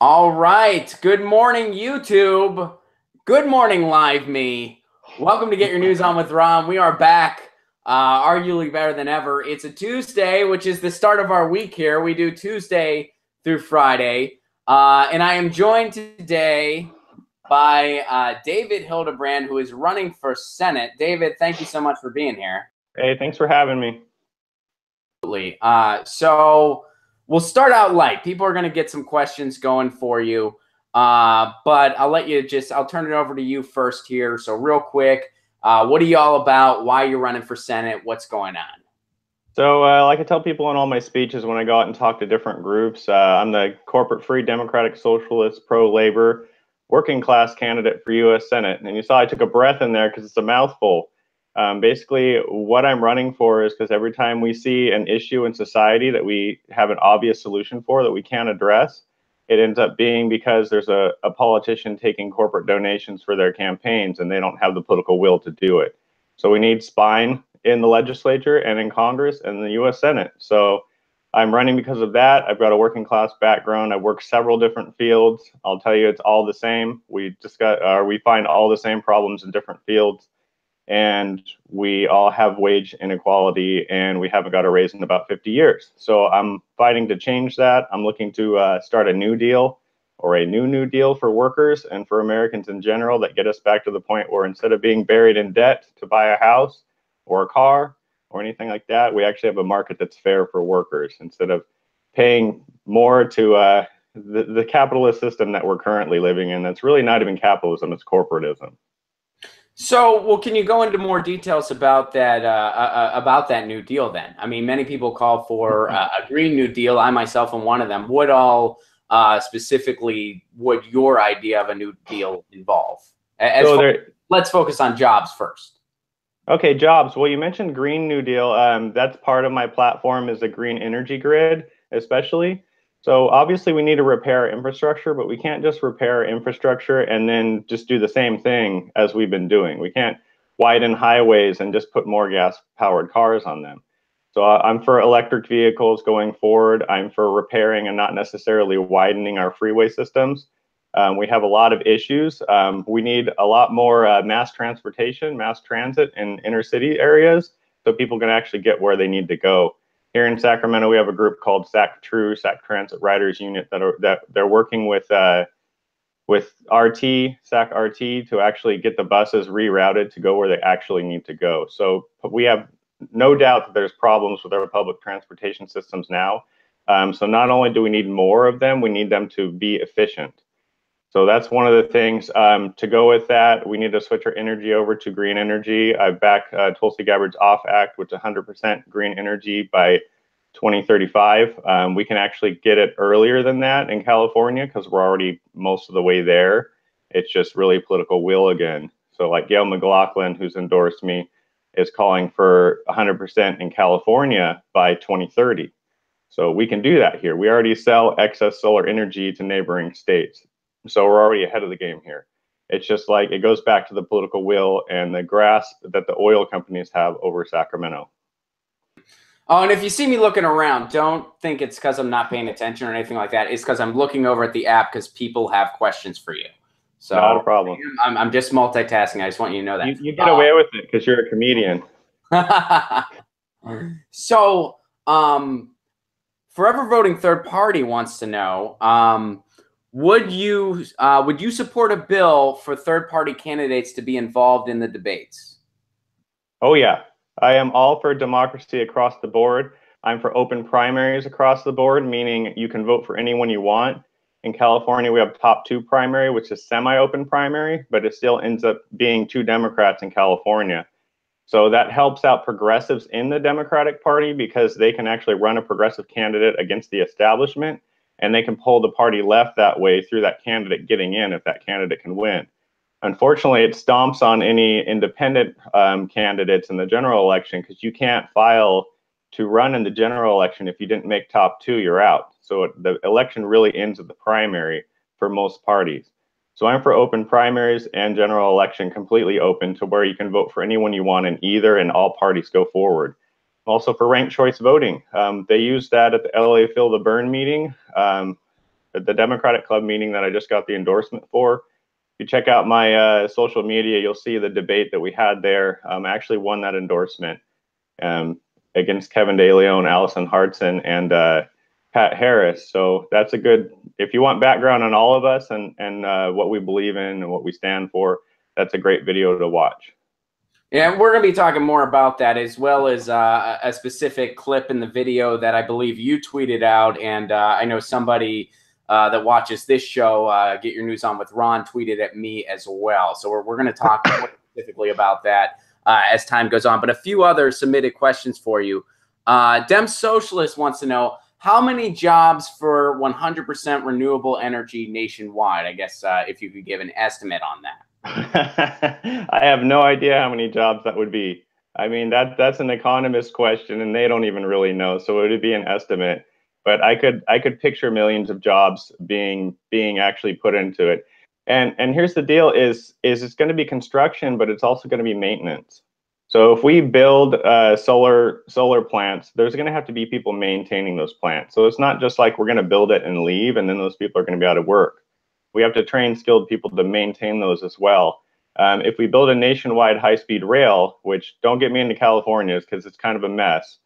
All right. Good morning, YouTube. Good morning, Live Me. Welcome to Get Your News On with Ron. We are back, arguably better than ever. It's a Tuesday, which is the start of our week here. We do Tuesday through Friday. And I am joined today by David Hildebrand, who is running for Senate. David, thank you so much for being here. Hey, thanks for having me. So we'll start out light. People are going to get some questions going for you, but I'll turn it over to you first here. So real quick, what are you all about? Why you're running for Senate? What's going on? So like I tell people in all my speeches when I go out and talk to different groups, I'm the corporate-free democratic socialist, pro-labor, working class candidate for U.S. Senate. And you saw I took a breath in there because it's a mouthful. Basically, what I'm running for is because every time we see an issue in society that we have an obvious solution for that we can't address, it ends up being because there's a politician taking corporate donations for their campaigns and they don't have the political will to do it. So we need spine in the legislature and in Congress and the U.S. Senate. So I'm running because of that. I've got a working class background. I've worked several different fields. I'll tell you, it's all the same. We find all the same problems in different fields. And we all have wage inequality, and we haven't got a raise in about 50 years. So I'm fighting to change that. I'm looking to start a new deal or a new deal for workers and for Americans in general that get us back to the point where instead of being buried in debt to buy a house or a car or anything like that, we actually have a market that's fair for workers instead of paying more to the capitalist system that we're currently living in. That's really not even capitalism, it's corporatism. So, well, can you go into more details about that New Deal then? I mean, many people call for a Green New Deal. I myself am one of them. What all specifically would your idea of a New Deal involve? Let's focus on jobs first. Okay, jobs. Well, you mentioned Green New Deal. That's part of my platform is a green energy grid, especially. So obviously we need to repair infrastructure, but we can't just repair infrastructure and then just do the same thing as we've been doing. We can't widen highways and just put more gas-powered cars on them. So I'm for electric vehicles going forward. I'm for repairing and not necessarily widening our freeway systems. We have a lot of issues. We need a lot more mass transportation, mass transit in inner city areas so people can actually get where they need to go. Here in Sacramento, we have a group called SAC Transit Riders Unit that they're working with SAC RT to actually get the buses rerouted to go where they actually need to go. So we have no doubt that there's problems with our public transportation systems now. So not only do we need more of them, we need them to be efficient. So that's one of the things. To go with that, we need to switch our energy over to green energy. I back Tulsi Gabbard's OFF Act, which is 100% green energy by 2035. We can actually get it earlier than that in California because we're already most of the way there. It's just really political will again. So like Gail McLaughlin, who's endorsed me, is calling for 100% in California by 2030. So we can do that here. We already sell excess solar energy to neighboring states. So we're already ahead of the game here. It's just like it goes back to the political will and the grasp that the oil companies have over Sacramento. Oh, and if you see me looking around, don't think it's because I'm not paying attention or anything like that. It's because I'm looking over at the app because people have questions for you. So not a problem. I'm just multitasking. I just want you to know that. You get away with it because you're a comedian. So, Forever Voting Third Party wants to know, would you support a bill for third-party candidates to be involved in the debates? Oh, yeah. I am all for democracy across the board. I'm for open primaries across the board, meaning you can vote for anyone you want. In California, we have top 2 primary, which is semi-open primary, but it still ends up being 2 Democrats in California. So that helps out progressives in the Democratic Party because they can actually run a progressive candidate against the establishment, and they can pull the party left that way through that candidate getting in if that candidate can win. Unfortunately, it stomps on any independent candidates in the general election because you can't file to run in the general election. If you didn't make top 2, you're out. So the election really ends at the primary for most parties. So I'm for open primaries and general election completely open to where you can vote for anyone you want in either and all parties go forward. Also for ranked choice voting. They used that at the LA Feel the Burn meeting. the Democratic Club meeting that I just got the endorsement for. If you check out my social media, you'll see the debate that we had there. I actually won that endorsement against Kevin De Leon, Allison Hartson, and Pat Harris. So that's a good, if you want background on all of us and what we believe in and what we stand for, that's a great video to watch. Yeah, we're going to be talking more about that, as well as a specific clip in the video that I believe you tweeted out. And I know somebody that watches this show, Get Your News On with Ron, tweeted at me as well. So we're going to talk more specifically about that as time goes on. But a few other submitted questions for you. Dem Socialist wants to know, how many jobs for 100% renewable energy nationwide? I guess if you could give an estimate on that. I have no idea how many jobs that would be. I mean, that's an economist question, and they don't even really know. So it would be an estimate. But I could picture millions of jobs being actually put into it. And here's the deal: is it's going to be construction, but it's also going to be maintenance. So if we build solar plants, there's going to have to be people maintaining those plants. So it's not just like we're going to build it and leave, and then those people are going to be out of work. We have to train skilled people to maintain those as well. If we build a nationwide high-speed rail, which don't get me into California because it's kind of a mess,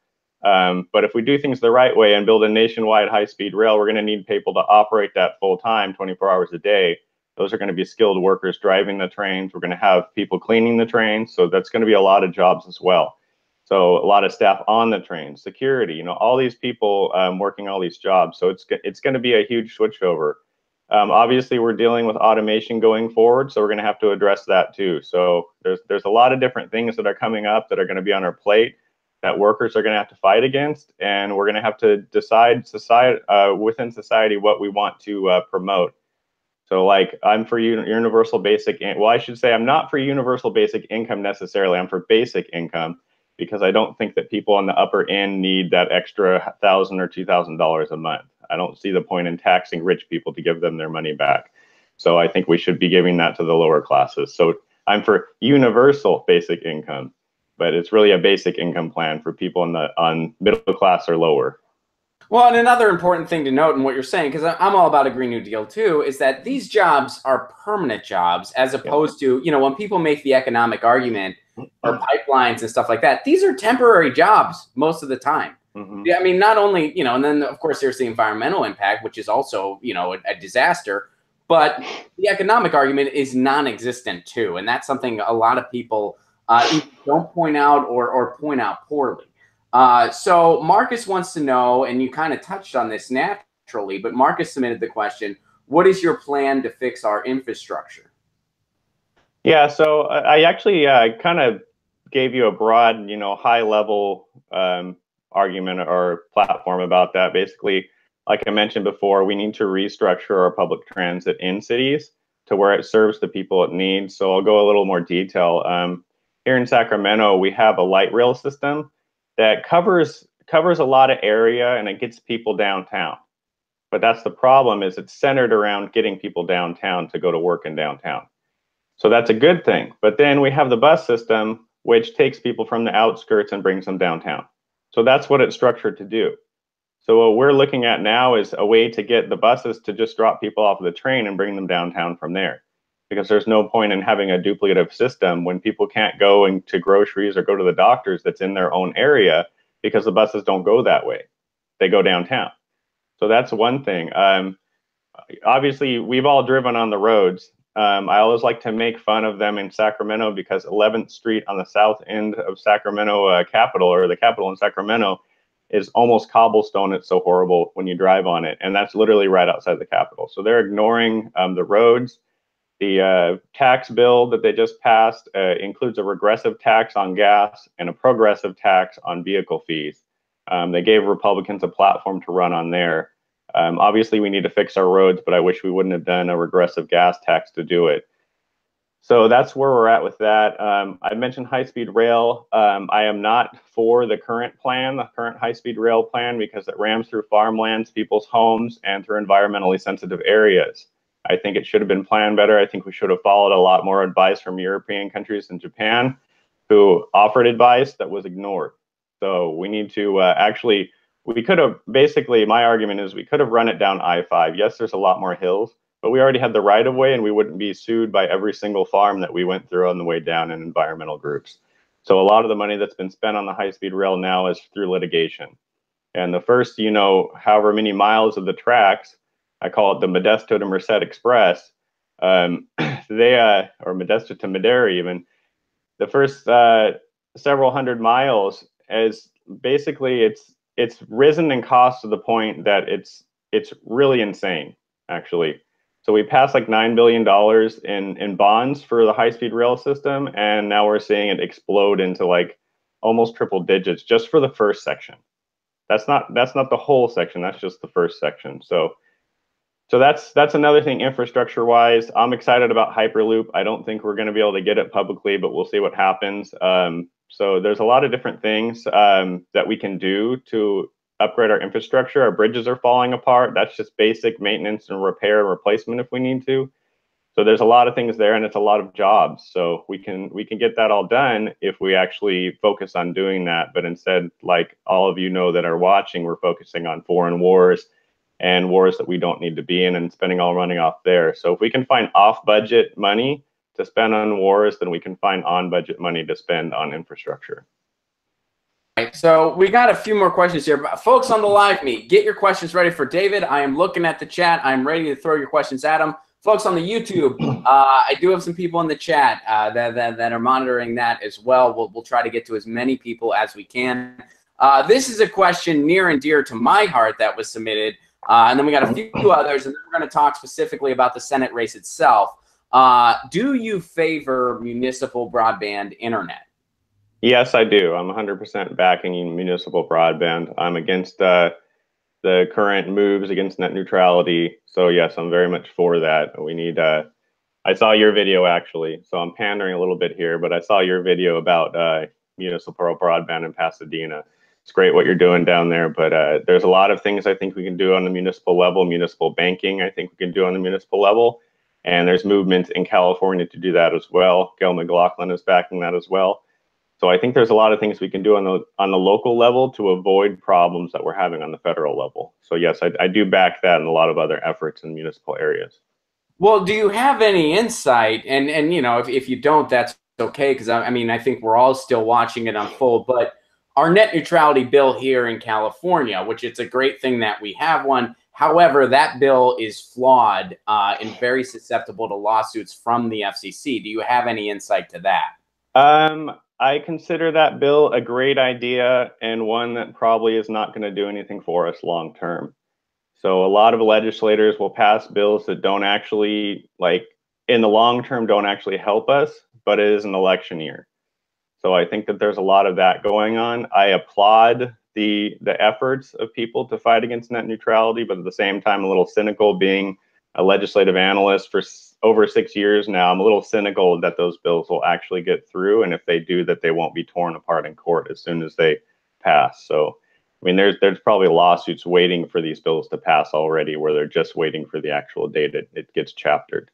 but if we do things the right way and build a nationwide high-speed rail, we're going to need people to operate that full-time, 24 hours a day. Those are going to be skilled workers driving the trains. We're going to have people cleaning the trains, so that's going to be a lot of jobs as well. So a lot of staff on the train, security, all these people working all these jobs. So it's going to be a huge switchover. Obviously, we're dealing with automation going forward, so we're going to have to address that too. So there's a lot of different things that are coming up that are going to be on our plate that workers are going to have to fight against, and we're going to have to decide within society what we want to promote. So like, I'm for universal basic, well, I should say I'm not for universal basic income necessarily. I'm for basic income because I don't think that people on the upper end need that extra $1,000 or $2,000 a month. I don't see the point in taxing rich people to give them their money back. So I think we should be giving that to the lower classes. So I'm for universal basic income, but it's really a basic income plan for people on middle class or lower. Well, and another important thing to note in what you're saying, because I'm all about a Green New Deal too, is that these jobs are permanent jobs, as opposed to, when people make the economic argument or pipelines and stuff like that, these are temporary jobs most of the time. Yeah, I mean, not only, and then of course there's the environmental impact, which is also, a disaster, but the economic argument is non-existent too. And that's something a lot of people don't point out or point out poorly. So Marcus wants to know, and you kind of touched on this naturally, but Marcus submitted the question, what is your plan to fix our infrastructure? Yeah, so I actually kind of gave you a broad, high level argument or platform about that. Basically, like I mentioned before, we need to restructure our public transit in cities to where it serves the people it needs. So I'll go a little more detail. Here in Sacramento, we have a light rail system that covers a lot of area and it gets people downtown. But that's the problem, is it's centered around getting people downtown to go to work in downtown. So that's a good thing. But then we have the bus system, which takes people from the outskirts and brings them downtown. So that's what it's structured to do. So what we're looking at now is a way to get the buses to just drop people off of the train and bring them downtown from there. Because there's no point in having a duplicative system when people can't go to groceries or go to the doctors that's in their own area, because the buses don't go that way. They go downtown. So that's one thing. Obviously, we've all driven on the roads. I always like to make fun of them in Sacramento because 11th Street on the south end of Sacramento Capitol, or the Capitol in Sacramento, is almost cobblestone. It's so horrible when you drive on it. And that's literally right outside the Capitol. So they're ignoring the roads. The tax bill that they just passed includes a regressive tax on gas and a progressive tax on vehicle fees. They gave Republicans a platform to run on there. Obviously, we need to fix our roads, but I wish we wouldn't have done a regressive gas tax to do it. So that's where we're at with that. I mentioned high-speed rail. I am not for the current plan, the current high-speed rail plan, because it rams through farmlands, people's homes, and through environmentally sensitive areas. I think it should have been planned better. I think we should have followed a lot more advice from European countries and Japan, who offered advice that was ignored. So we need to actually we could have, basically, my argument is we could have run it down I-5. Yes, there's a lot more hills, but we already had the right of way and we wouldn't be sued by every single farm that we went through on the way down in environmental groups. So a lot of the money that's been spent on the high-speed rail now is through litigation. And the first, however many miles of the tracks, I call it the Modesto to Merced Express, or Modesto to Madera even, the first several hundred miles, as basically it's risen in cost to the point that it's really insane, actually. So we passed like $9 billion in bonds for the high-speed rail system, and now we're seeing it explode into like almost triple digits just for the first section. That's not the whole section. That's just the first section. So that's another thing infrastructure wise. I'm excited about Hyperloop. I don't think we're going to be able to get it publicly, but we'll see what happens. So there's a lot of different things that we can do to upgrade our infrastructure. Our bridges are falling apart. That's just basic maintenance and repair and replacement if we need to. So there's a lot of things there, and it's a lot of jobs. So we can get that all done if we actually focus on doing that. But instead, like all of you know that are watching, we're focusing on foreign wars and wars that we don't need to be in and spending all running off there. So if we can find off-budget money to spend on wars, then we can find on-budget money to spend on infrastructure. Right, so we got a few more questions here. Folks on the live meet, get your questions ready for David. I am looking at the chat. I'm ready to throw your questions at him. Folks on the YouTube, I do have some people in the chat that are monitoring that as well. We'll try to get to as many people as we can. This is a question near and dear to my heart that was submitted. And then we got a few others, and then we're going to talk specifically about the Senate race itself. Do you favor municipal broadband internet? Yes, I do. I'm 100% backing municipal broadband. I'm against the current moves against net neutrality. So yes, I'm very much for that. We need, I saw your video actually, so I'm pandering a little bit here, but I saw your video about municipal broadband in Pasadena. It's great what you're doing down there, but there's a lot of things I think we can do on the municipal level. Municipal banking, I think we can do on the municipal level. And there's movements in California to do that as well. Gail McLaughlin is backing that as well. So I think there's a lot of things we can do on the local level to avoid problems that we're having on the federal level. So yes, I do back that and a lot of other efforts in municipal areas. Well, do you have any insight? And if you don't, that's okay, because I mean, I think we're all still watching it unfold. But our net neutrality bill here in California, which it's a great thing that we have one. However, that bill is flawed and very susceptible to lawsuits from the FCC. Do you have any insight to that? I consider that bill a great idea and one that probably is not going to do anything for us long term. So a lot of legislators will pass bills that don't actually, like, in the long term, don't actually help us, but it is an election year. So I think that there's a lot of that going on. I applaud the efforts of people to fight against net neutrality, but at the same time, a little cynical, being a legislative analyst for over 6 years now. I'm a little cynical that those bills will actually get through, and if they do, that they won't be torn apart in court as soon as they pass. So, I mean, there's probably lawsuits waiting for these bills to pass already, where they're just waiting for the actual date it gets chaptered.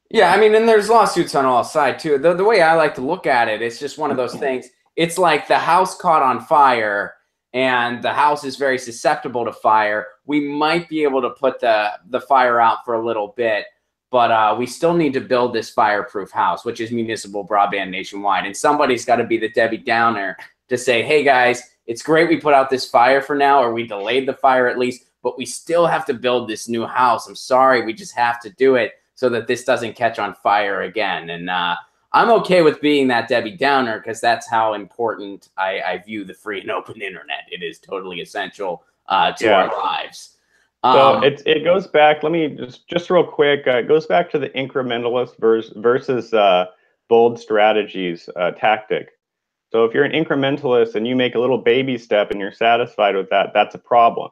Yeah, I mean, and there's lawsuits on all sides too. The way I like to look at it, it's just one of those things. It's like the house caught on fire, and the house is very susceptible to fire. We might be able to put the fire out for a little bit, but we still need to build this fireproof house, which is municipal broadband nationwide. And somebody's got to be the Debbie Downer to say, hey, guys, it's great we put out this fire for now, or we delayed the fire at least, but we still have to build this new house. I'm sorry, we just have to do it so that this doesn't catch on fire again. And I'm okay with being that Debbie Downer, because that's how important I view the free and open internet. It is totally essential to our lives. So it goes back, let me just real quick, it goes back to the incrementalist versus bold strategies tactic. So if you're an incrementalist and you make a little baby step and you're satisfied with that, that's a problem.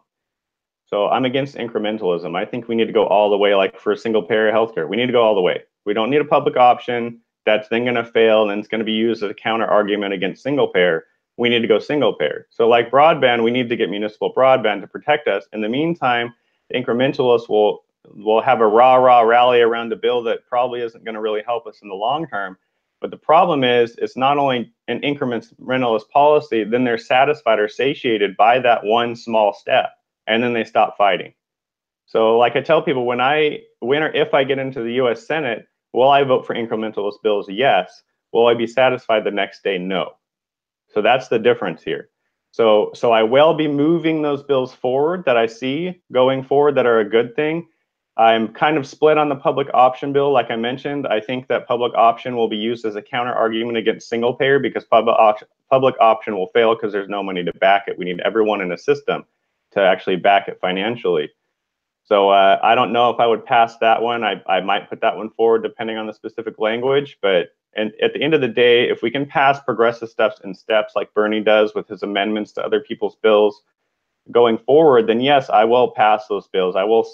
So I'm against incrementalism. I think we need to go all the way, like for single payer healthcare. We need to go all the way. We don't need a public option that's then going to fail and it's going to be used as a counter argument against single payer. We need to go single payer. So like broadband, we need to get municipal broadband to protect us. In the meantime, the incrementalists will have a rah-rah rally around a bill that probably isn't going to really help us in the long term. But the problem is, it's not only an incrementalist policy, then they're satisfied or satiated by that one small step, and then they stop fighting. So like I tell people, when or if I get into the US Senate, will I vote for incrementalist bills? Yes. Will I be satisfied the next day? No. So that's the difference here. So I will be moving those bills forward that I see going forward that are a good thing. I'm kind of split on the public option bill. Like I mentioned, I think that public option will be used as a counter argument against single payer, because public option will fail because there's no money to back it. We need everyone in a system to actually back it financially. So I don't know if I would pass that one. I might put that one forward depending on the specific language. But at the end of the day, if we can pass progressive steps in steps like Bernie does with his amendments to other people's bills going forward, then yes, I will pass those bills. I will,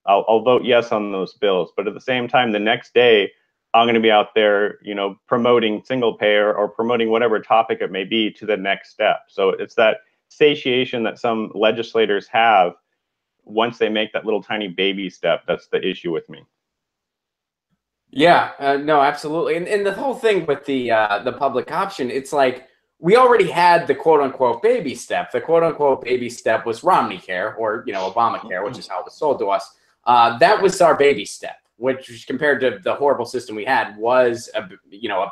I'll vote yes on those bills. But at the same time, the next day, I'm going to be out there, promoting single payer or promoting whatever topic it may be to the next step. So it's that satiation that some legislators have once they make that little tiny baby step. That's the issue with me. Yeah, no, absolutely. And the whole thing with the public option, it's like we already had the quote unquote baby step. The quote unquote baby step was Romney Care, or Obamacare, which is how it was sold to us. That was our baby step, which compared to the horrible system we had was a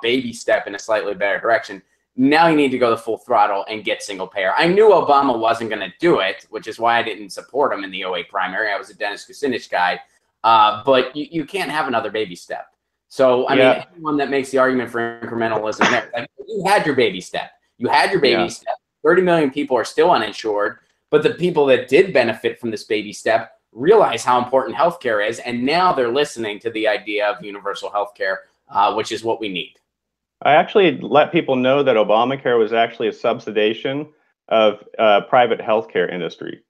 baby step in a slightly better direction. Now you need to go the full throttle and get single payer. I knew Obama wasn't going to do it, which is why I didn't support him in the '08 primary. I was a Dennis Kucinich guy. But you can't have another baby step. So, I mean, anyone that makes the argument for incrementalism there, like, you had your baby step. You had your baby step. 30 million people are still uninsured, but the people that did benefit from this baby step realize how important healthcare is, and now they're listening to the idea of universal healthcare, which is what we need. I actually let people know that Obamacare was actually a subsidization of private healthcare industry.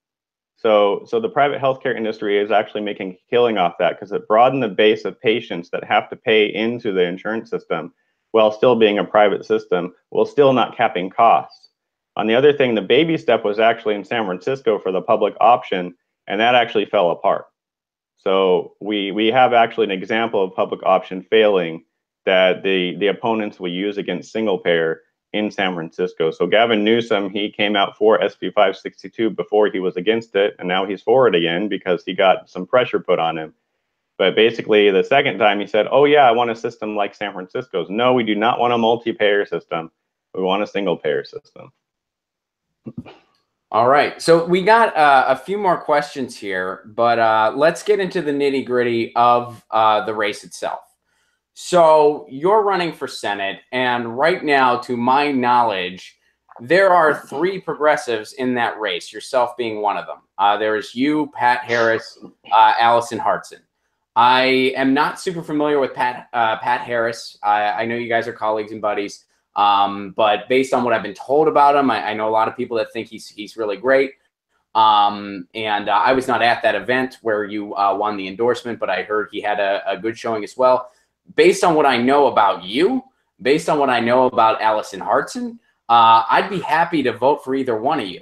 So the private healthcare industry is actually making a killing off that, because it broadened the base of patients that have to pay into the insurance system while still being a private system, while still not capping costs. On the other thing, the baby step was actually in San Francisco for the public option, and that actually fell apart. So we have actually an example of public option failing that the opponents will use against single payer in San Francisco. So Gavin Newsom, he came out for SB 562 before he was against it, and now he's for it again because he got some pressure put on him. But basically, the second time he said, oh yeah, I want a system like San Francisco's. No, we do not want a multi-payer system. We want a single payer system. All right, so we got a few more questions here, but let's get into the nitty gritty of the race itself. So you're running for Senate, and right now, to my knowledge, there are 3 progressives in that race, yourself being one of them. There is you, Pat Harris, Allison Hartson. I am not super familiar with Pat Harris. I know you guys are colleagues and buddies, but based on what I've been told about him, I know a lot of people that think he's really great. And I was not at that event where you won the endorsement, but I heard he had a good showing as well. Based on what I know about you, based on what I know about Allison Hartson, I'd be happy to vote for either one of you.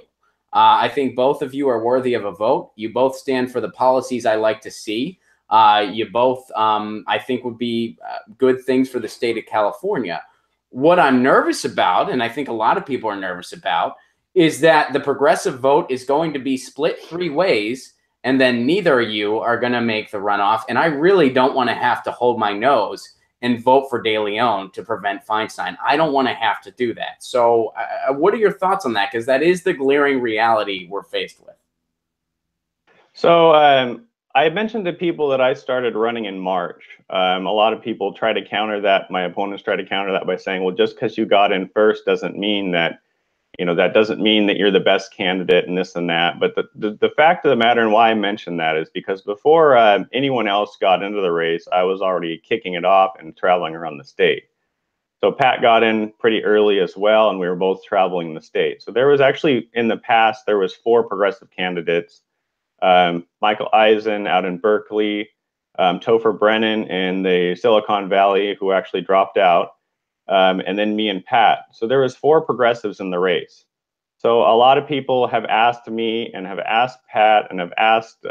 I think both of you are worthy of a vote. You both stand for the policies I like to see. You both, I think, would be good things for the state of California. What I'm nervous about, and I think a lot of people are nervous about, is that the progressive vote is going to be split 3 ways, and then neither of you are going to make the runoff. And I really don't want to have to hold my nose and vote for De Leon to prevent Feinstein. I don't want to have to do that. So what are your thoughts on that? Because that is the glaring reality we're faced with. So I mentioned to people that I started running in March. A lot of people try to counter that. My opponents try to counter that by saying, well, just because you got in first doesn't mean that that doesn't mean that you're the best candidate and this and that. But the fact of the matter, and why I mentioned that, is because before anyone else got into the race, I was already kicking it off and traveling around the state. So Pat got in pretty early as well, and we were both traveling the state. So there was actually, in the past, there was 4 progressive candidates. Michael Eisen out in Berkeley, Topher Brennan in the Silicon Valley, who actually dropped out, and then me and Pat. So there was 4 progressives in the race. So a lot of people have asked me and have asked Pat and have asked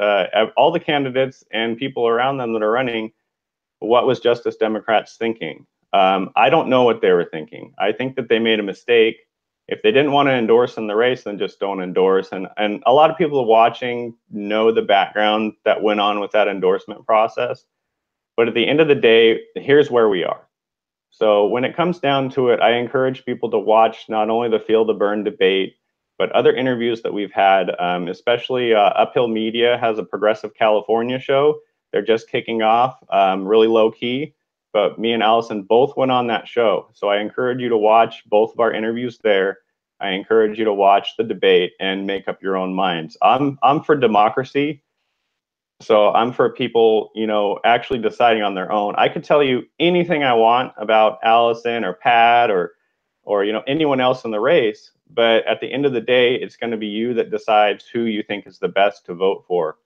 all the candidates and people around them that are running, what was Justice Democrats thinking? I don't know what they were thinking. I think that they made a mistake. If they didn't want to endorse in the race, then just don't endorse. And a lot of people watching know the background that went on with that endorsement process. But at the end of the day, here's where we are. So when it comes down to it, I encourage people to watch not only the Feel the Burn debate, but other interviews that we've had, especially Uphill Media has a Progressive California show. They're just kicking off, really low key. But me and Allison both went on that show. So I encourage you to watch both of our interviews there. I encourage you to watch the debate and make up your own minds. I'm for democracy. So I'm for people, you know, actually deciding on their own. I could tell you anything I want about Allison or Pat or you know, anyone else in the race, but at the end of the day, it's going to be you that decides who you think is the best to vote for.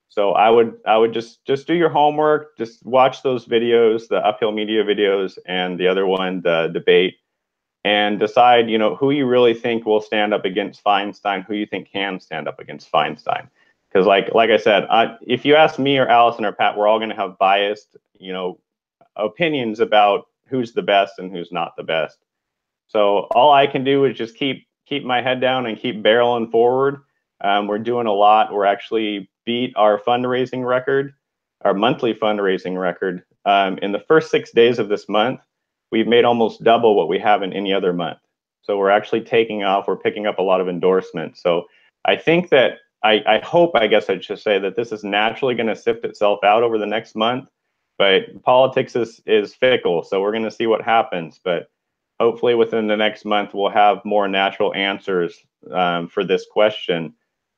So I would just do your homework, just watch those videos, the Uphill Media videos and the other one, the debate, and decide, you know, who you really think will stand up against Feinstein, who you think can stand up against Feinstein. Because like I said, if you ask me or Allison or Pat, we're all going to have biased, you know, opinions about who's the best and who's not the best. So all I can do is just keep my head down and keep barreling forward. We're doing a lot. We're actually beat our fundraising record, our monthly fundraising record. In the first 6 days of this month, we've made almost double what we have in any other month. So we're actually taking off. We're picking up a lot of endorsements. So I think that I hope, I guess I should say, that this is naturally going to sift itself out over the next month. But politics is fickle, so we're going to see what happens. But hopefully within the next month, we'll have more natural answers for this question.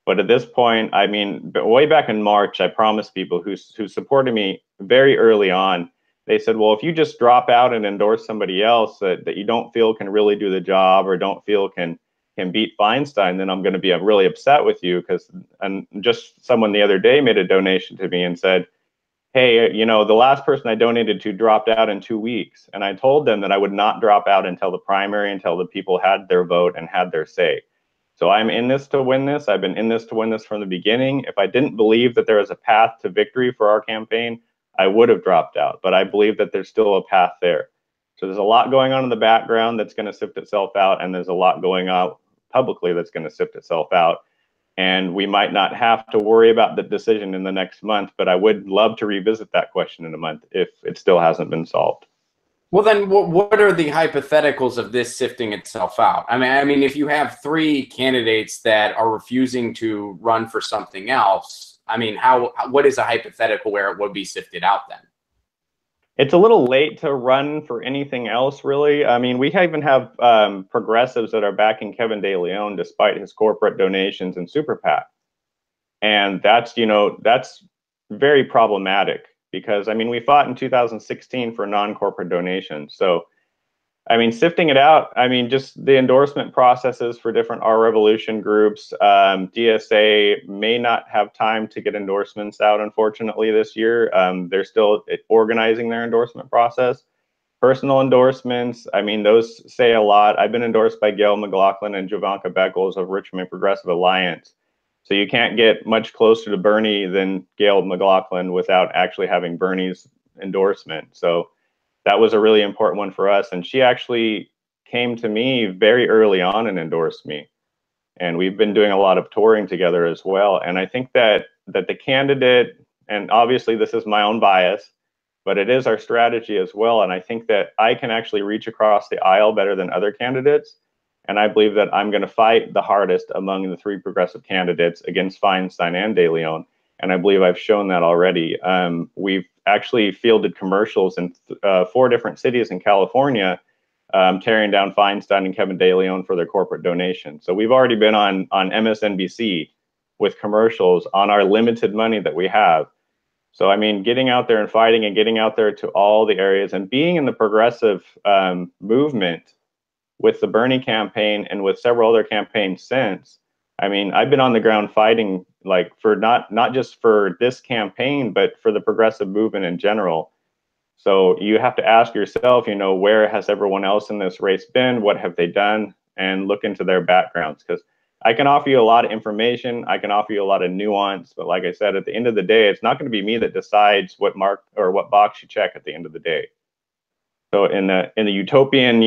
But at this point, I mean, way back in March, I promised people who supported me very early on, they said, well, if you just drop out and endorse somebody else that you don't feel can really do the job or don't feel can beat Feinstein, then I'm going to be really upset with you. And just someone the other day made a donation to me and said, hey, you know, the last person I donated to dropped out in 2 weeks. And I told them that I would not drop out until the primary, until the people had their vote and had their say. So I'm in this to win this. I've been in this to win this from the beginning. If I didn't believe that there was a path to victory for our campaign, I would have dropped out. But I believe that there's still a path there. So there's a lot going on in the background that's going to sift itself out. And there's a lot going on publicly that's going to sift itself out. And we might not have to worry about the decision in the next month, but I would love to revisit that question in a month if it still hasn't been solved. Well, then what are the hypotheticals of this sifting itself out? I mean, if you have three candidates that are refusing to run for something else, I mean, what is a hypothetical where it would be sifted out then? It's a little late to run for anything else, really. I mean, we even have progressives that are backing Kevin De Leon despite his corporate donations and Super PAC. And that's, you know, that's very problematic because, I mean, we fought in 2016 for non-corporate donations. So, I mean, sifting it out, I mean, just the endorsement processes for different Our Revolution groups, DSA may not have time to get endorsements out, unfortunately, this year. They're still organizing their endorsement process. Personal endorsements, I mean, those say a lot. I've been endorsed by Gail McLaughlin and Jovanka Beckles of Richmond Progressive Alliance. So you can't get much closer to Bernie than Gail McLaughlin without actually having Bernie's endorsement. So that was a really important one for us. And she actually came to me very early on and endorsed me. And we've been doing a lot of touring together as well. And I think that the candidate, and obviously this is my own bias, but it is our strategy as well. And I think that I can actually reach across the aisle better than other candidates. And I believe that I'm going to fight the hardest among the three progressive candidates against Feinstein and De Leon. And I believe I've shown that already. We've actually fielded commercials in 4 different cities in California, tearing down Feinstein and Kevin De Leon for their corporate donations. So we've already been on MSNBC with commercials on our limited money that we have. So, I mean, getting out there and fighting and getting out there to all the areas and being in the progressive movement with the Bernie campaign and with several other campaigns since, I mean, I've been on the ground fighting, like, for not just for this campaign, but for the progressive movement in general. So you have to ask yourself, you know, where has everyone else in this race been? What have they done? And look into their backgrounds, because I can offer you a lot of information. I can offer you a lot of nuance. But like I said, at the end of the day, it's not going to be me that decides what mark or what box you check at the end of the day. So in the utopian,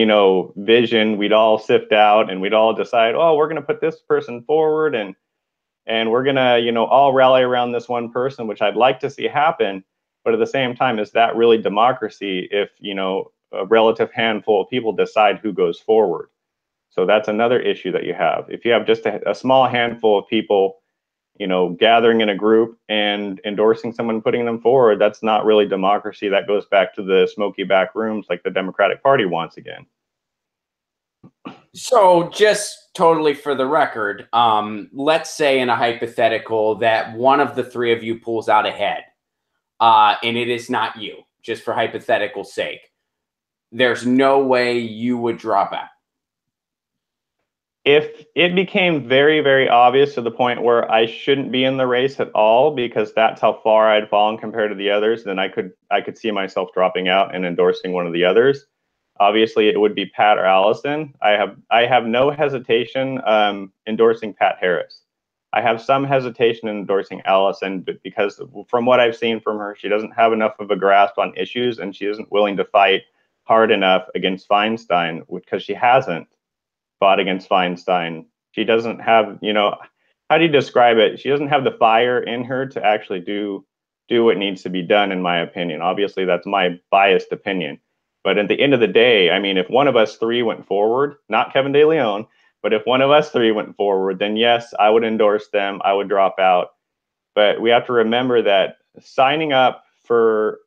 vision, we'd all sift out and we'd all decide, oh, we're going to put this person forward, and we're going to, all rally around this one person, which I'd like to see happen. But at the same time, is that really democracy if, a relative handful of people decide who goes forward? So that's another issue that you have. If you have just a small handful of people, gathering in a group and endorsing someone, putting them forward, that's not really democracy. That goes back to the smoky back rooms like the Democratic Party wants again. So just totally for the record, let's say in a hypothetical that one of the three of you pulls out ahead, and it is not you, just for hypothetical sake. There's no way you would drop out. If it became very, very obvious to the point where I shouldn't be in the race at all because that's how far I'd fallen compared to the others, then I could see myself dropping out and endorsing one of the others. Obviously, it would be Pat or Allison. I have no hesitation endorsing Pat Harris. I have some hesitation in endorsing Allison, but because from what I've seen from her, she doesn't have enough of a grasp on issues, and she isn't willing to fight hard enough against Feinstein because she hasn't fought against Feinstein. She doesn't have, how do you describe it? She doesn't have the fire in her to actually do what needs to be done, in my opinion. Obviously, that's my biased opinion. But at the end of the day, I mean, if one of us three went forward, not Kevin De Leon, but if one of us three went forward, then yes, I would endorse them. I would drop out. But we have to remember that signing up for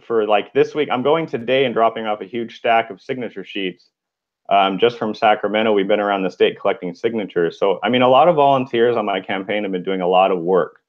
like this week, I'm going today and dropping off a huge stack of signature sheets. Just from Sacramento, we've been around the state collecting signatures. So, I mean, a lot of volunteers on my campaign have been doing a lot of work.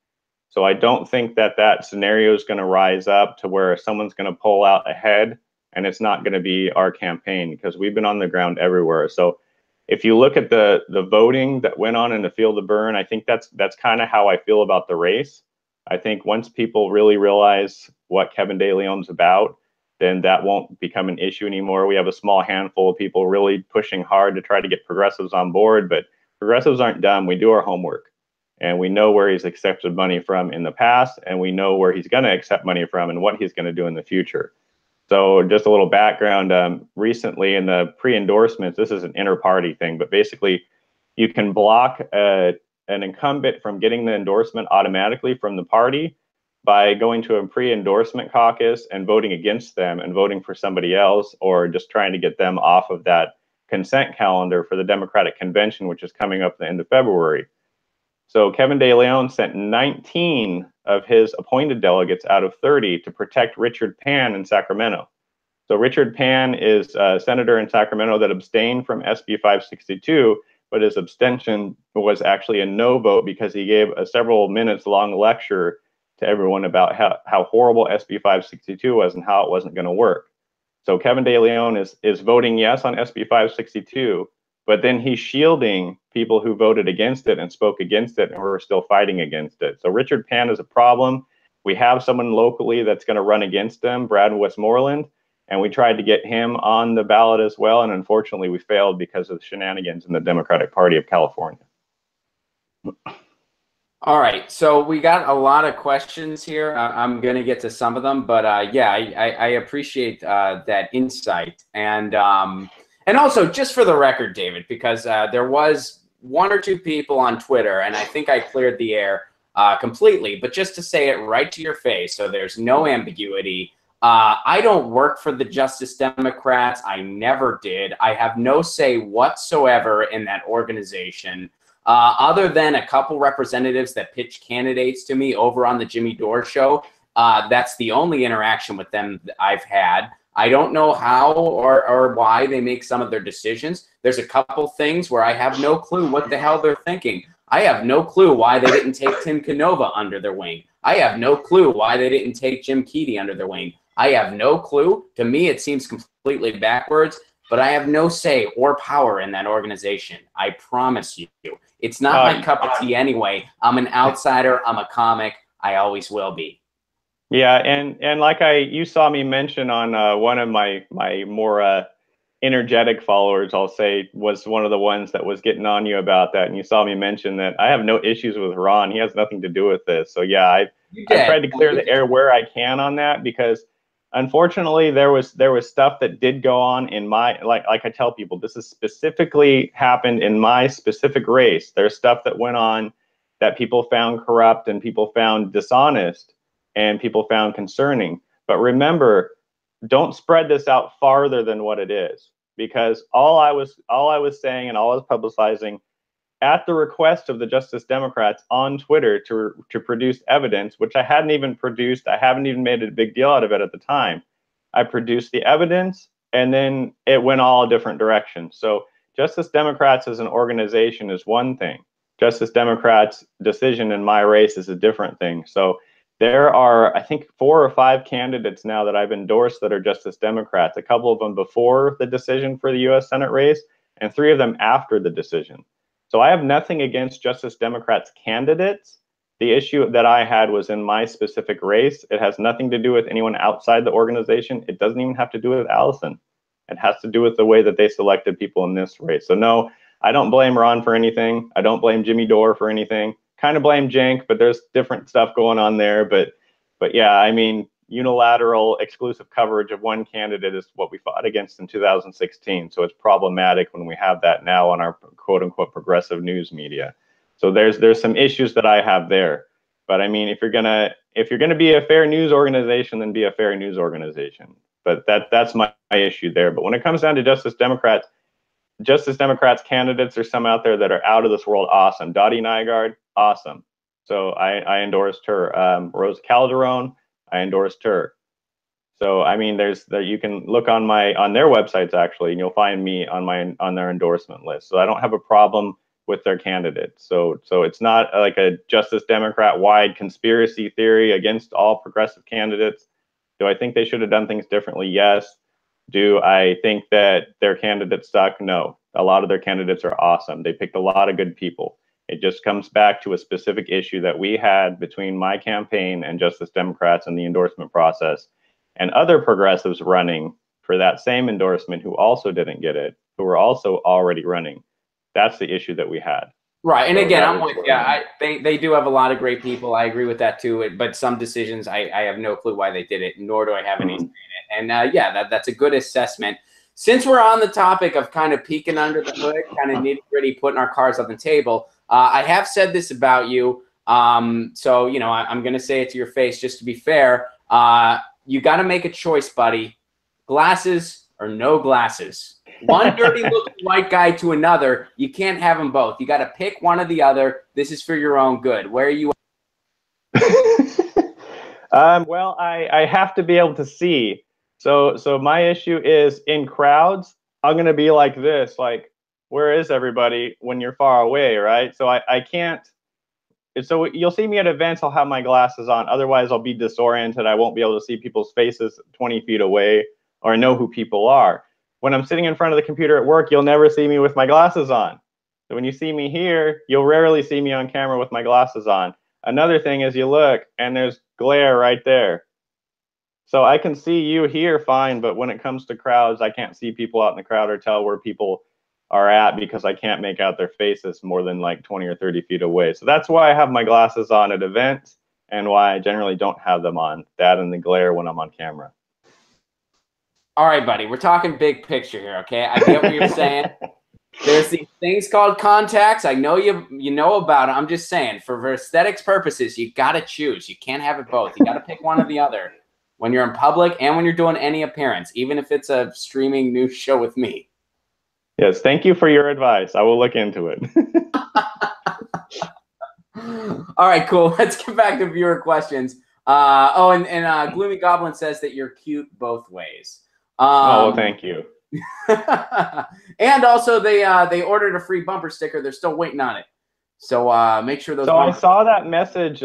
So I don't think that scenario is going to rise up to where someone's going to pull out ahead and it's not going to be our campaign, because we've been on the ground everywhere. So if you look at the voting that went on in the field of Burn, I think that's kind of how I feel about the race. I think once people really realize what Kevin De Leon's about, then that won't become an issue anymore. We have a small handful of people really pushing hard to try to get progressives on board, but progressives aren't dumb. We do our homework, and we know where he's accepted money from in the past, and we know where he's going to accept money from and what he's going to do in the future. So just a little background, recently in the pre-endorsements, this is an inter-party thing, but basically you can block an incumbent from getting the endorsement automatically from the party by going to a pre-endorsement caucus and voting against them and voting for somebody else, or just trying to get them off of that consent calendar for the Democratic Convention, which is coming up at the end of February. So Kevin De Leon sent 19 of his appointed delegates out of 30 to protect Richard Pan in Sacramento. So Richard Pan is a senator in Sacramento that abstained from SB 562, but his abstention was actually a no vote because he gave a several minutes long lecture to everyone about how horrible SB 562 was and how it wasn't going to work. So Kevin De Leon is voting yes on SB 562, but then he's shielding people who voted against it and spoke against it and who are still fighting against it. So Richard Pan is a problem. We have someone locally that's going to run against him, Brad Westmoreland, and we tried to get him on the ballot as well, and unfortunately we failed because of the shenanigans in the Democratic Party of California. All right, so we got a lot of questions here. I'm going to get to some of them, but yeah, I appreciate that insight. And also, just for the record, David, because there was one or two people on Twitter, and I think I cleared the air completely, but just to say it right to your face, so there's no ambiguity. I don't work for the Justice Democrats. I never did. I have no say whatsoever in that organization. Other than a couple representatives that pitch candidates to me over on the Jimmy Dore show, that's the only interaction with them that I've had. I don't know how or why they make some of their decisions. There's a couple things where I have no clue what the hell they're thinking. I have no clue why they didn't take Tim Canova under their wing. I have no clue why they didn't take Jim Keedy under their wing. I have no clue. To me, it seems completely backwards, but I have no say or power in that organization. I promise you. It's not my cup of tea anyway. I'm an outsider. I'm a comic. I always will be. Yeah, and like you saw me mention on one of my more energetic followers, I'll say, was one of the ones that was getting on you about that, and you saw me mention that I have no issues with Ron. He has nothing to do with this. So yeah, I tried to clear the air where I can on that, because Unfortunately, there was stuff that did go on in my, like I tell people, this is specifically happened in my specific race. There's stuff that went on that people found corrupt and people found dishonest and people found concerning. But remember, don't spread this out farther than what it is, because all I was saying and all I was publicizing at the request of the Justice Democrats on Twitter to produce evidence, which I hadn't even produced. I haven't even made a big deal out of it at the time. I produced the evidence, and then it went all different directions. So Justice Democrats as an organization is one thing. Justice Democrats' decision in my race is a different thing. So there are, I think, 4 or 5 candidates now that I've endorsed that are Justice Democrats, a couple of them before the decision for the U.S. Senate race, and 3 of them after the decision. So I have nothing against Justice Democrats candidates. The issue that I had was in my specific race. It has nothing to do with anyone outside the organization. It doesn't even have to do with Allison. It has to do with the way that they selected people in this race. So no, I don't blame Ron for anything. I don't blame Jimmy Dore for anything. Kind of blame Cenk, but there's different stuff going on there. But yeah, I mean, unilateral exclusive coverage of one candidate is what we fought against in 2016. So it's problematic when we have that now on our quote unquote progressive news media. So there's some issues that I have there. But I mean, if you're gonna be a fair news organization, then be a fair news organization. But that's my issue there. But when it comes down to Justice Democrats candidates, there's some out there that are out of this world awesome. Dottie Nygaard, awesome. So I endorsed her. Rose Calderon, I endorsed her. So I mean, you can look on their websites actually, and you'll find me on their endorsement list. So I don't have a problem with their candidates. So it's not like a Justice Democrat wide conspiracy theory against all progressive candidates. Do I think they should have done things differently? Yes. Do I think that their candidates suck? No. A lot of their candidates are awesome. They picked a lot of good people. It just comes back to a specific issue that we had between my campaign and Justice Democrats in the endorsement process, and other progressives running for that same endorsement who also didn't get it, who were also already running. That's the issue that we had. Right. And so again, I'm with you. They do have a lot of great people. I agree with that too. But some decisions, I have no clue why they did it, nor do I have any say in it. And yeah, that's a good assessment. Since we're on the topic of kind of peeking under the hood, kind of nitty-gritty, putting our cards on the table, I have said this about you. So, you know, I'm going to say it to your face just to be fair. You got to make a choice, buddy. Glasses or no glasses. One dirty looking white guy to another. You can't have them both. You got to pick one or the other. This is for your own good. Where are you? Well, I have to be able to see. So my issue is in crowds, I'm going to be like this, like, where is everybody when you're far away, right? So I can't. So you'll see me at events, I'll have my glasses on. Otherwise, I'll be disoriented. I won't be able to see people's faces 20 feet away or know who people are. When I'm sitting in front of the computer at work, you'll never see me with my glasses on. So when you see me here, you'll rarely see me on camera with my glasses on. Another thing is you look and there's glare right there. So I can see you here fine, but when it comes to crowds, I can't see people out in the crowd or tell where people are at because I can't make out their faces more than like 20 or 30 feet away. So that's why I have my glasses on at events and why I generally don't have them on, that and the glare when I'm on camera. All right, buddy, we're talking big picture here, okay? I get what you're saying. There's these things called contacts. I know you know about it. I'm just saying, for aesthetics purposes, you got to choose. You can't have it both. You got to pick one or the other when you're in public and when you're doing any appearance, even if it's a streaming news show with me. Yes, thank you for your advice. I will look into it. All right, cool. Let's get back to viewer questions. And Gloomy Goblin says that you're cute both ways. Oh, thank you. And also, they ordered a free bumper sticker. They're still waiting on it. So make sure those. So I saw that message.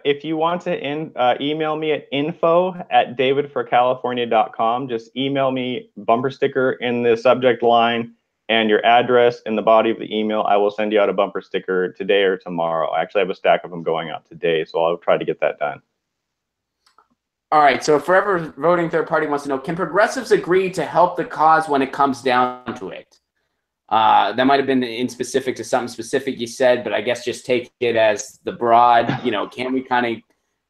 If you want to email me at info@davidforcalifornia.com, just email me bumper sticker in the subject line and your address in the body of the email. I will send you out a bumper sticker today or tomorrow. I actually have a stack of them going out today, so I'll try to get that done. All right, so Forever Voting Third Party wants to know, can progressives agree to help the cause when it comes down to it? That might have been in specific to something specific you said, but I guess just take it as the broad, you know, can we kind of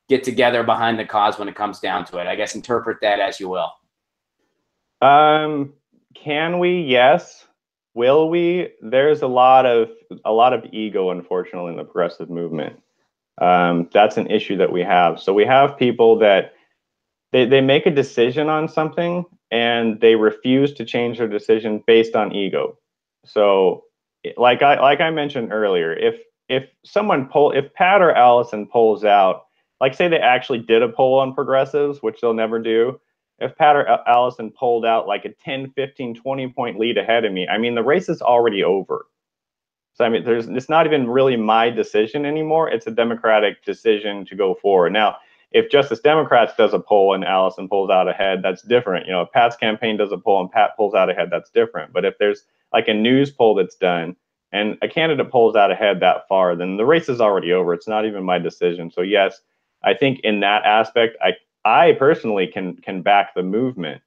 get together behind the cause when it comes down to it? I guess interpret that as you will. Can we? Yes. Will we? There's a lot of ego, unfortunately, in the progressive movement. That's an issue that we have. So we have people that they make a decision on something and they refuse to change their decision based on ego. So like I mentioned earlier, if Pat or Allison polls out, like say they actually did a poll on progressives, which they'll never do. If Pat or Allison polled out like a 10, 15, 20 point lead ahead of me, I mean, the race is already over. So I mean, it's not even really my decision anymore. It's a Democratic decision to go forward. Now, if Justice Democrats does a poll and Allison pulls out ahead, that's different. You know, if Pat's campaign does a poll and Pat pulls out ahead, that's different. But if there's like a news poll that's done and a candidate pulls out ahead that far, then the race is already over. It's not even my decision. So yes, I think in that aspect, I personally can back the movement.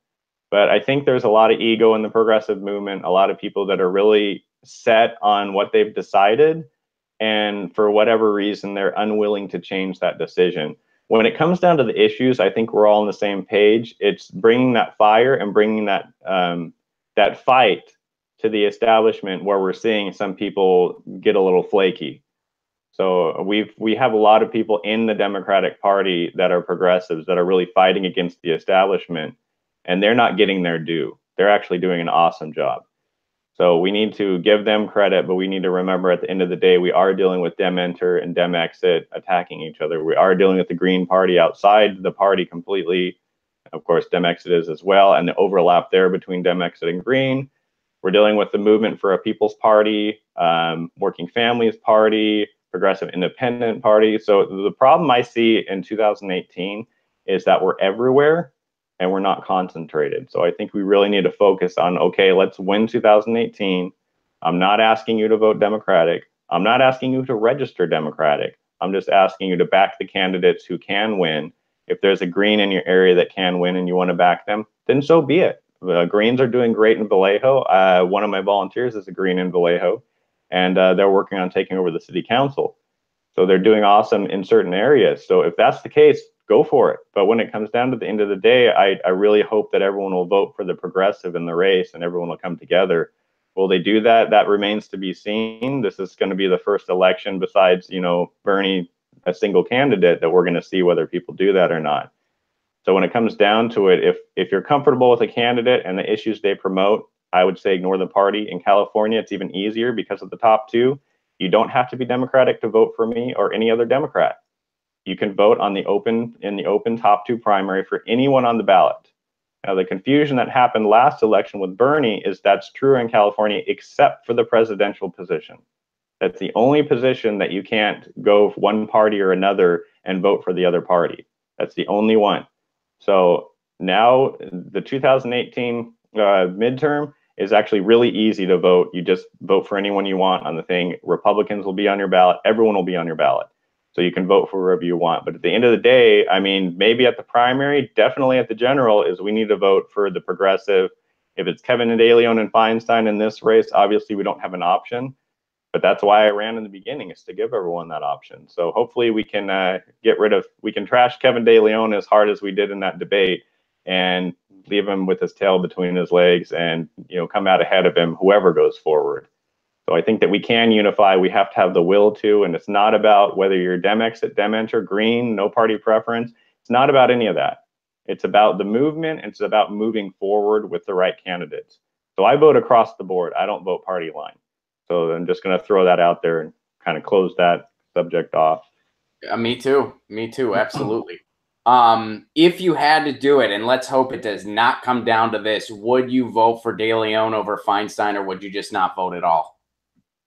But I think there's a lot of ego in the progressive movement, a lot of people that are really set on what they've decided. And for whatever reason, they're unwilling to change that decision. When it comes down to the issues, I think we're all on the same page. It's bringing that fire and bringing that that fight to the establishment where we're seeing some people get a little flaky. So we have a lot of people in the Democratic Party that are progressives that are really fighting against the establishment, and they're not getting their due. They're actually doing an awesome job. So we need to give them credit, but we need to remember at the end of the day, we are dealing with Dem Enter and Dem Exit attacking each other. We are dealing with the Green Party outside the party completely. Of course, Dem Exit is as well, and the overlap there between Dem Exit and Green. We're dealing with the Movement for a People's Party, Working Families Party, Progressive Independent Party. So the problem I see in 2018 is that we're everywhere and we're not concentrated. So I think we really need to focus on, okay, let's win 2018. I'm not asking you to vote Democratic. I'm not asking you to register Democratic. I'm just asking you to back the candidates who can win. If there's a Green in your area that can win and you want to back them, then so be it. Greens are doing great in Vallejo. One of my volunteers is a Green in Vallejo, and they're working on taking over the city council. So they're doing awesome in certain areas. So if that's the case, go for it. But when it comes down to the end of the day, I really hope that everyone will vote for the progressive in the race and everyone will come together. Will they do that? That remains to be seen. This is going to be the first election besides, you know, Bernie, a single candidate, that we're going to see whether people do that or not. So when it comes down to it, if you're comfortable with a candidate and the issues they promote, I would say ignore the party. In California, it's even easier because of the top two. You don't have to be Democratic to vote for me or any other Democrat. You can vote on in the open top two primary for anyone on the ballot. Now, the confusion that happened last election with Bernie is that's true in California, except for the presidential position. That's the only position that you can't go one party or another and vote for the other party. That's the only one. So now the 2018 midterm is actually really easy to vote. You just vote for anyone you want on the thing. Republicans will be on your ballot. Everyone will be on your ballot. So you can vote for whoever you want. But at the end of the day, I mean, maybe at the primary, definitely at the general, is we need to vote for the progressive. If it's Kevin DeLeon and Feinstein in this race, obviously we don't have an option. But that's why I ran in the beginning, is to give everyone that option. So hopefully we can we can trash Kevin DeLeon as hard as we did in that debate and leave him with his tail between his legs and, you know, come out ahead of him, whoever goes forward. So I think that we can unify. We have to have the will to, and it's not about whether you're Dem Exit, Dem Enter, Green, no party preference. It's not about any of that. It's about the movement. And it's about moving forward with the right candidates. So I vote across the board. I don't vote party line. So I'm just going to throw that out there and kind of close that subject off. Me too. Me too. Absolutely. If you had to do it, and let's hope it does not come down to this, would you vote for DeLeon over Feinstein, or would you just not vote at all?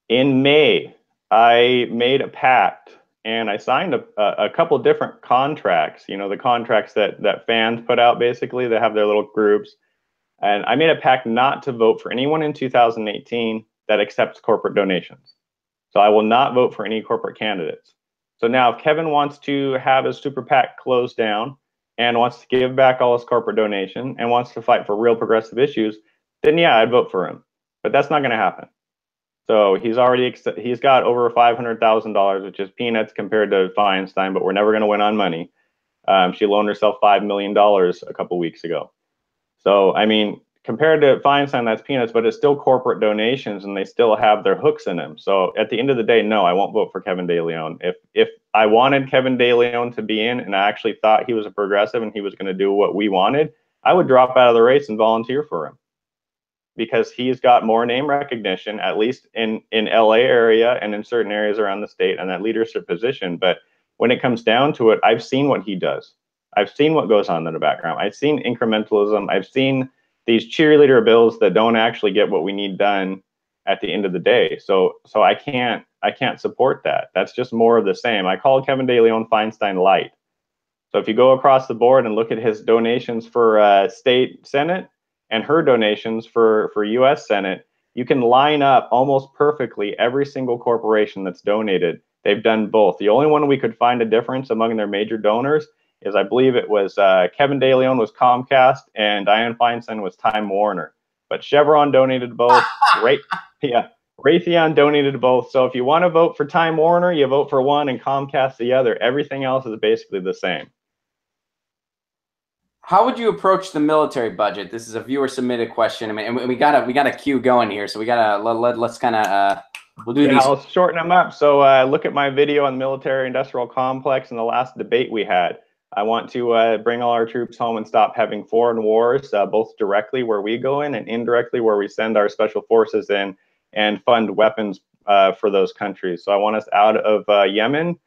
In May, I made a pact and I signed a couple different contracts, you know, the contracts that fans put out, basically, that have their little groups. And I made a pact not to vote for anyone in 2018 that accepts corporate donations. So I will not vote for any corporate candidates. So now if Kevin wants to have his super PAC closed down and wants to give back all his corporate donation and wants to fight for real progressive issues, then yeah, I'd vote for him. But that's not going to happen. So he's got over $500,000, which is peanuts compared to Feinstein, but we're never going to win on money. She loaned herself $5 million a couple weeks ago. So, I mean, compared to Feinstein, that's peanuts, but it's still corporate donations and they still have their hooks in them. So at the end of the day, no, I won't vote for Kevin De Leon. If I wanted Kevin De Leon to be in and I actually thought he was a progressive and he was going to do what we wanted, I would drop out of the race and volunteer for him, because he's got more name recognition, at least in LA area and in certain areas around the state, and that leadership position. But when it comes down to it, I've seen what he does. I've seen what goes on in the background. I've seen incrementalism. I've seen these cheerleader bills that don't actually get what we need done at the end of the day. So I can't support that. That's just more of the same. I call Kevin De Leon Feinstein light. So if you go across the board and look at his donations for state Senate and her donations for U.S. Senate, you can line up almost perfectly every single corporation that's donated. They've done both. The only one we could find a difference among their major donors is, I believe it was Kevin De Leon was Comcast and Dianne Feinstein was Time Warner. But Chevron donated both. Raytheon donated both. So if you want to vote for Time Warner, you vote for one and Comcast the other. Everything else is basically the same. How would you approach the military budget? This is a viewer submitted question. I mean, and we got a queue going here, so we gotta let's kind of we'll do these. I'll shorten them up. So look at my video on the military-industrial complex in the last debate we had. I want to bring all our troops home and stop having foreign wars, both directly where we go in and indirectly where we send our special forces in and fund weapons for those countries. So I want us out of Yemen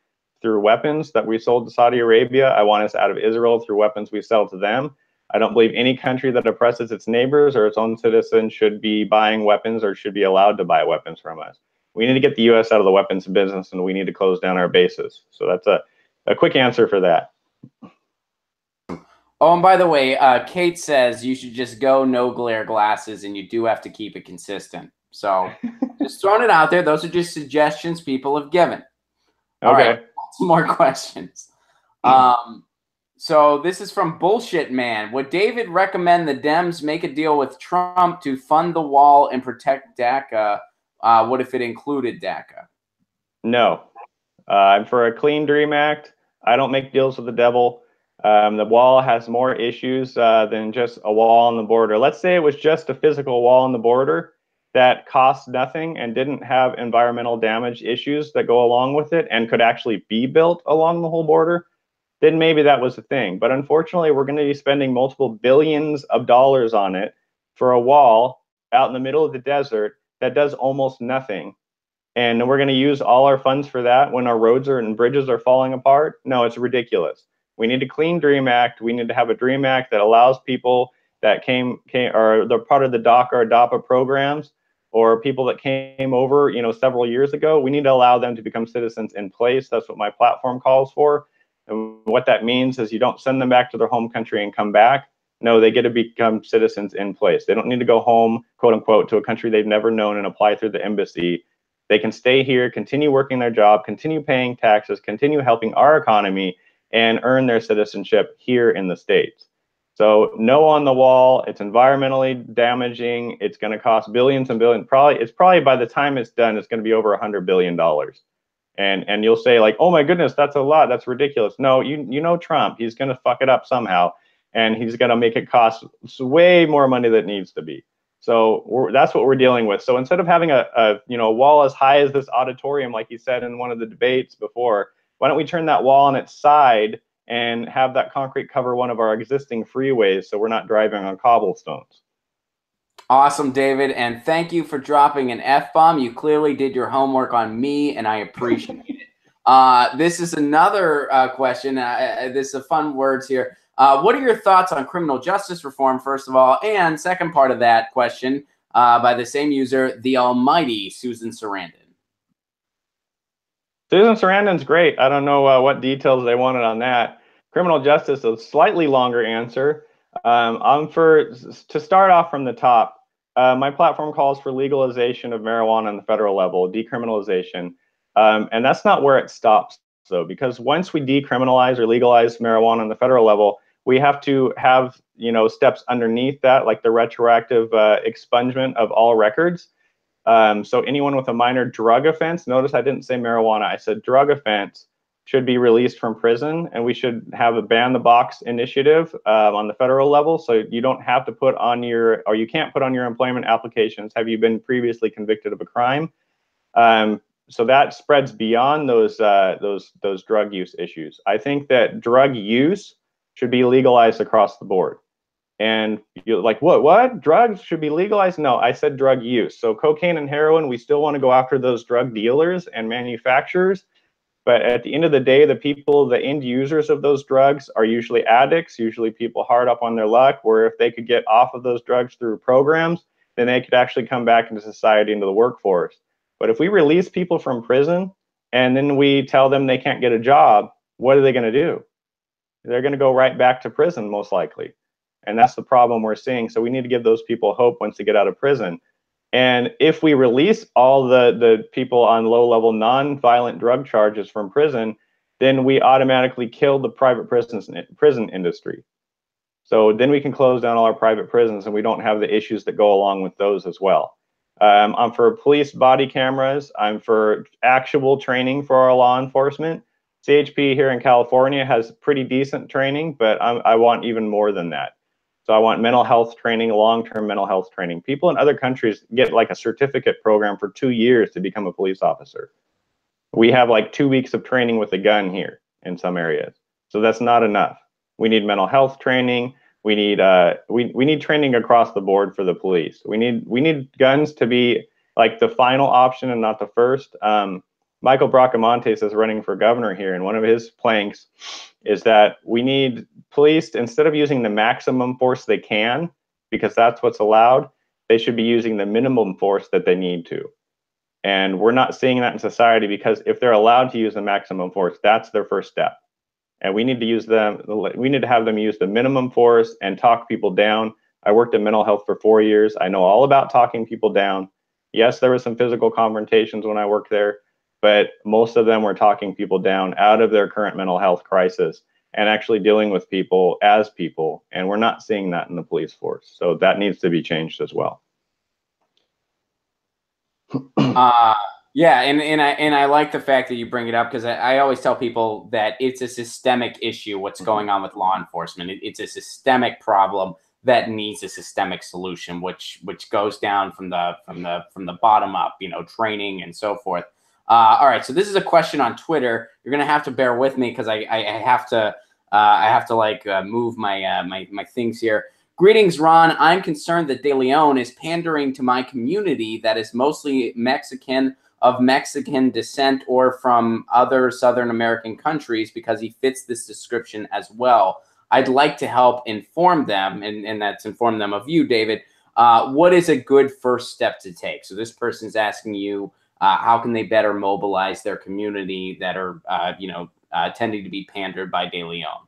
through weapons that we sold to Saudi Arabia. I want us out of Israel through weapons we sell to them. I don't believe any country that oppresses its neighbors or its own citizens should be buying weapons or should be allowed to buy weapons from us. We need to get the U.S. out of the weapons business, and we need to close down our bases. So that's a quick answer for that. Oh, and by the way, Kate says you should just go no glare glasses, and you do have to keep it consistent. So just throwing it out there. Those are just suggestions people have given. All right. Some more questions. So this is from Bullshit Man. Would David recommend the Dems make a deal with Trump to fund the wall and protect DACA? What if it included DACA? No. I'm for a clean DREAM Act. I don't make deals with the devil. The wall has more issues than just a wall on the border. Let's say it was just a physical wall on the border that costs nothing and didn't have environmental damage issues that go along with it and could actually be built along the whole border, then maybe that was a thing. But unfortunately, we're going to be spending multiple billions of dollars on it for a wall out in the middle of the desert that does almost nothing. And we're going to use all our funds for that when our roads and bridges are falling apart? No, it's ridiculous. We need a clean DREAM Act. We need to have a DREAM Act that allows people that are they're part of the DACA or DAPA programs, or people that came over, several years ago. We need to allow them to become citizens in place. That's what my platform calls for. And what that means is you don't send them back to their home country and come back. No, they get to become citizens in place. They don't need to go home, quote unquote, to a country they've never known and apply through the embassy. They can stay here, continue working their job, continue paying taxes, continue helping our economy, and earn their citizenship here in the States. So no on the wall. It's environmentally damaging. It's going to cost billions and billions. It's probably by the time it's done, it's going to be over $100 billion. And you'll say like, oh my goodness, that's a lot. That's ridiculous. No, you know Trump. He's going to fuck it up somehow, and he's going to make it cost way more money than it needs to be. So that's what we're dealing with. So instead of having a wall as high as this auditorium, like he said in one of the debates before, why don't we turn that wall on its side and have that concrete cover one of our existing freeways so we're not driving on cobblestones? Awesome, David. And thank you for dropping an F-bomb. You clearly did your homework on me, and I appreciate it. This is another question. This is fun words here. What are your thoughts on criminal justice reform, first of all? And second part of that question by the same user, the almighty Susan Sarandon. Susan Sarandon's great. I don't know what details they wanted on that. Criminal justice, a slightly longer answer. To start off from the top, my platform calls for legalization of marijuana on the federal level, decriminalization. And that's not where it stops, though, because once we decriminalize or legalize marijuana on the federal level, we have to have steps underneath that, like the retroactive expungement of all records. So anyone with a minor drug offense, notice I didn't say marijuana, I said drug offense, should be released from prison, and we should have a ban the box initiative on the federal level, so you don't have to put on your, or you can't put on your employment applications, have you been previously convicted of a crime? So that spreads beyond those drug use issues. I think that drug use should be legalized across the board. And you're like, what? Drugs should be legalized? No, I said drug use. So cocaine and heroin, we still want to go after those drug dealers and manufacturers. But at the end of the day, the people, the end users of those drugs are usually addicts, usually people hard up on their luck, where if they could get off of those drugs through programs, then they could actually come back into society, into the workforce. But if we release people from prison and then we tell them they can't get a job, what are they going to do? They're going to go right back to prison, most likely. And that's the problem we're seeing. So we need to give those people hope once they get out of prison. And if we release all the people on low-level non-violent drug charges from prison, then we automatically kill the private prison industry. So then we can close down all our private prisons, and we don't have the issues that go along with those as well. I'm for police body cameras. I'm for actual training for our law enforcement. CHP here in California has pretty decent training, but I want even more than that. So I want mental health training, long-term mental health training. People in other countries get like a certificate program for 2 years to become a police officer. We have like 2 weeks of training with a gun here in some areas. So that's not enough. We need mental health training. We need we need training across the board for the police. We need guns to be like the final option and not the first. Michael Bracamontes is running for governor here, and one of his planks is that we need police, instead of using the maximum force they can, because that's what's allowed, they should be using the minimum force that they need to. And we're not seeing that in society, because if they're allowed to use the maximum force, that's their first step. And we need to use them, we need to have them use the minimum force and talk people down. I worked in mental health for 4 years. I know all about talking people down. Yes, there were some physical confrontations when I worked there, but most of them were talking people down out of their current mental health crisis and actually dealing with people as people. And we're not seeing that in the police force. So that needs to be changed as well. Yeah, and I like the fact that you bring it up, because I always tell people that it's a systemic issue what's going on with law enforcement. It's a systemic problem that needs a systemic solution, which goes down from the bottom up, you know, training and so forth. All right, so this is a question on Twitter. You're gonna have to bear with me, because I have to like move my my things here. Greetings, Ron. I'm concerned that De Leon is pandering to my community that is mostly Mexican, of Mexican descent, or from other Southern American countries, because he fits this description as well. I'd like to help inform them, and that's inform them of you, David. What is a good first step to take? So this person's asking you, how can they better mobilize their community that are, tending to be pandered by De Leon?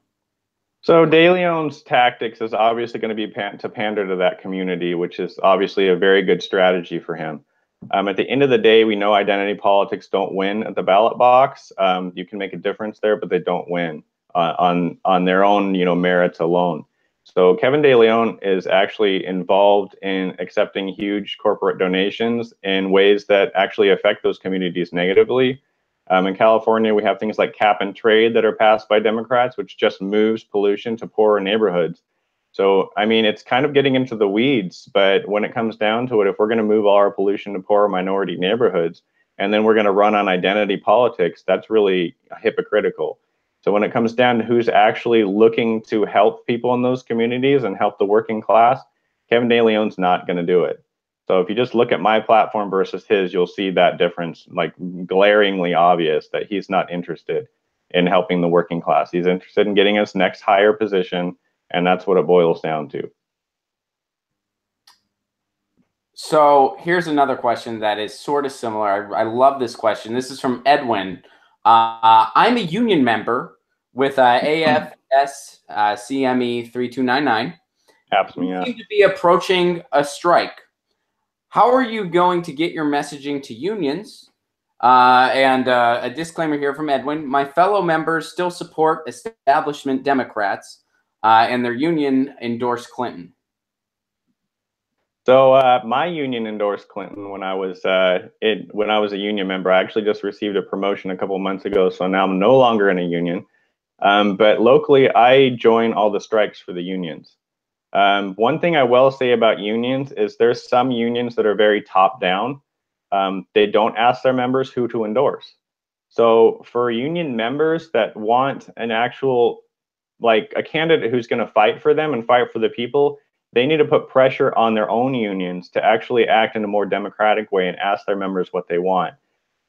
So De Leon's tactics is obviously going to be to pander to that community, which is obviously a very good strategy for him. At the end of the day, we know identity politics don't win at the ballot box. You can make a difference there, but they don't win on their own, merits alone. So Kevin De Leon is actually involved in accepting huge corporate donations in ways that actually affect those communities negatively. In California, we have things like cap and trade that are passed by Democrats, which just moves pollution to poorer neighborhoods. So, I mean, it's kind of getting into the weeds, but when it comes down to it, if we're going to move all our pollution to poorer minority neighborhoods, and then we're going to run on identity politics, that's really hypocritical. So when it comes down to who's actually looking to help people in those communities and help the working class, Kevin De Leon's not going to do it. So if you just look at my platform versus his, you'll see that difference, like glaringly obvious, that he's not interested in helping the working class. He's interested in getting us next higher position, and that's what it boils down to. So here's another question that is sort of similar. I love this question. This is from Edwin. I'm a union member with AFS CME 3299. Absolutely. You seem to be approaching a strike. How are you going to get your messaging to unions? And a disclaimer here from Edwin. My fellow members still support establishment Democrats, and their union endorsed Clinton. So my union endorsed Clinton when I was when I was a union member. I actually just received a promotion a couple months ago, so now I'm no longer in a union. But locally, I join all the strikes for the unions. One thing I will say about unions is there's some unions that are very top down. They don't ask their members who to endorse. So for union members that want an actual, like a candidate who's going to fight for them and fight for the people, they need to put pressure on their own unions to actually act in a more democratic way and ask their members what they want.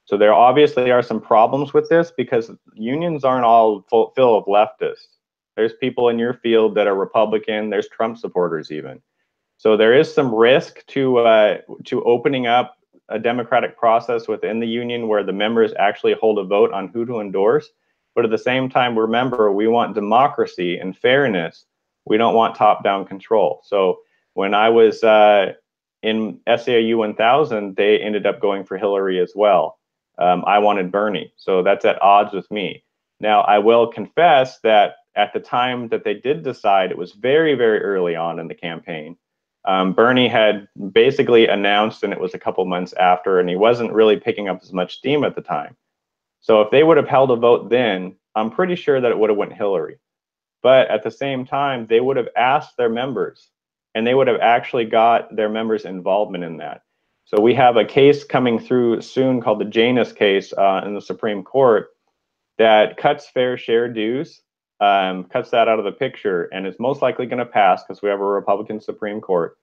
So there obviously are some problems with this because unions aren't all full of leftists. There's people in your field that are Republican. There's Trump supporters even. So there is some risk to opening up a democratic process within the union where the members actually hold a vote on who to endorse. But at the same time, remember, we want democracy and fairness. We don't want top-down control. So when I was in SAIU 1000, they ended up going for Hillary as well. I wanted Bernie, so that's at odds with me. Now, I will confess that at the time that they did decide, it was very, very early on in the campaign. Bernie had basically announced, and it was a couple months after, and he wasn't really picking up as much steam at the time. So if they would have held a vote then, I'm pretty sure that it would have went Hillary. But at the same time, they would have asked their members, and they would have actually got their members' involvement in that. So we have a case coming through soon called the Janus case in the Supreme Court that cuts fair share dues, cuts that out of the picture, and is most likely going to pass because we have a Republican Supreme Court.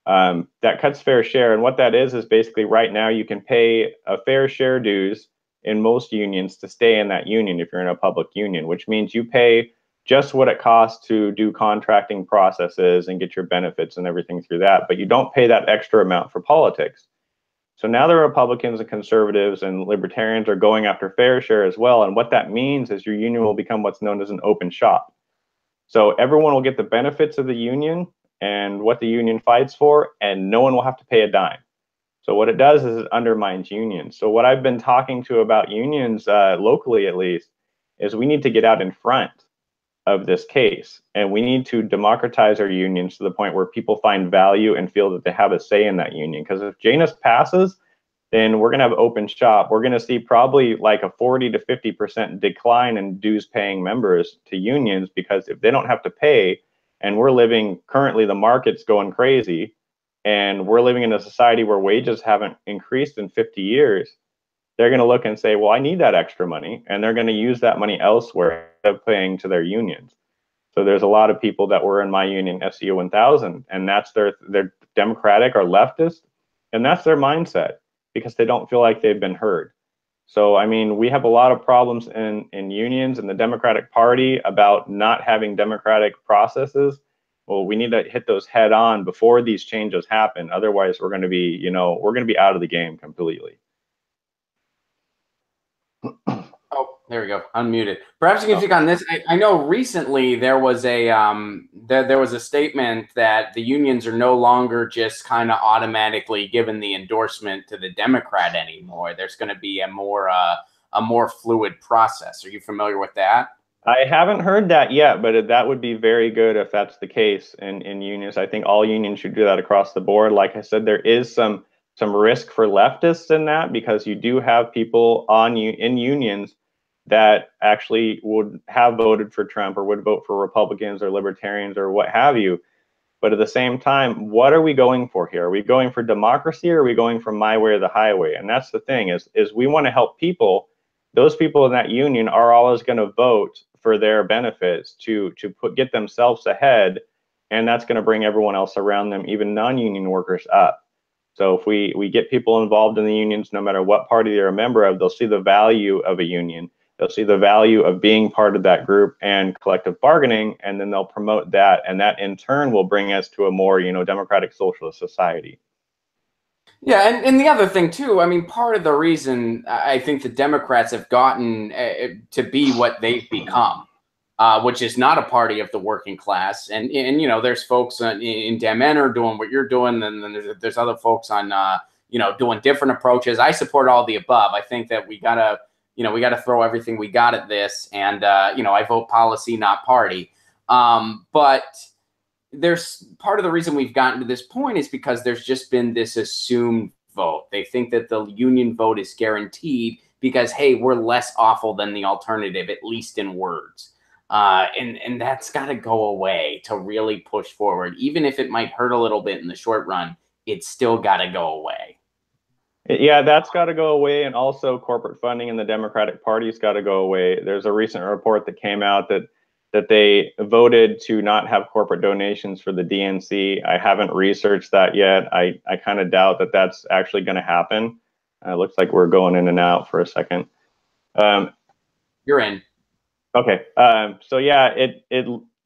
That cuts fair share, and what that is basically right now you can pay a fair share dues in most unions to stay in that union if you're in a public union, which means you pay just what it costs to do contracting processes and get your benefits and everything through that, but you don't pay that extra amount for politics. So now the Republicans and conservatives and libertarians are going after fair share as well, and what that means is your union will become what's known as an open shop. So everyone will get the benefits of the union and what the union fights for, and no one will have to pay a dime. So what it does is it undermines unions. So what I've been talking to about unions, locally at least, is we need to get out in front of this case, and we need to democratize our unions to the point where people find value and feel that they have a say in that union. Because if Janus passes, then we're going to have open shop. We're going to see probably like a 40 to 50% decline in dues paying members to unions, because if they don't have to pay, and we're living currently, the market's going crazy, and we're living in a society where wages haven't increased in 50 years, they're going to look and say, well, I need that extra money, and they're going to use that money elsewhere instead of paying to their unions. So there's a lot of people that were in my union, SEU 1000, and that's they're Democratic or leftist, and that's their mindset because they don't feel like they've been heard. So, I mean, we have a lot of problems in unions and the Democratic Party about not having democratic processes. Well, we need to hit those head on before these changes happen. Otherwise, we're going to be, we're going to be out of the game completely. Oh, there we go. Unmuted. Perhaps you can speak on this. I know recently there was a there was a statement that the unions are no longer just kind of automatically given the endorsement to the Democrat anymore. There's going to be a more fluid process. Are you familiar with that? I haven't heard that yet, but that would be very good if that's the case in unions. I think all unions should do that across the board. Like I said, there is some risk for leftists in that, because you do have people in unions that actually would have voted for Trump or would vote for Republicans or libertarians or what have you. But at the same time, what are we going for here? Are we going for democracy, or are we going for my way or the highway? And that's the thing is we want to help people. Those people in that union are always going to vote for their benefits to get themselves ahead, and that's going to bring everyone else around them, even non-union workers, up. So if we get people involved in the unions, no matter what party they're a member of, they'll see the value of a union. They'll see the value of being part of that group and collective bargaining, and then they'll promote that, and that in turn will bring us to a more, democratic socialist society. Yeah, and the other thing too, I mean, part of the reason I think the Democrats have gotten to be what they've become, which is not a party of the working class, and there's folks in Dem Enter doing what you're doing, and then there's other folks on doing different approaches. I support all the above. I think that we gotta throw everything we got at this, and I vote policy, not party. But there's part of the reason we've gotten to this point is because there's just been this assumed vote. They think that the union vote is guaranteed because, hey, we're less awful than the alternative, at least in words. And that's got to go away to really push forward. Even if it might hurt a little bit in the short run, it's still got to go away. Yeah, that's got to go away. And also corporate funding in the Democratic Party's got to go away. There's a recent report that came out that they voted to not have corporate donations for the DNC. I haven't researched that yet. I kind of doubt that that's actually going to happen. It looks like we're going in and out for a second. You're in. Okay. So yeah,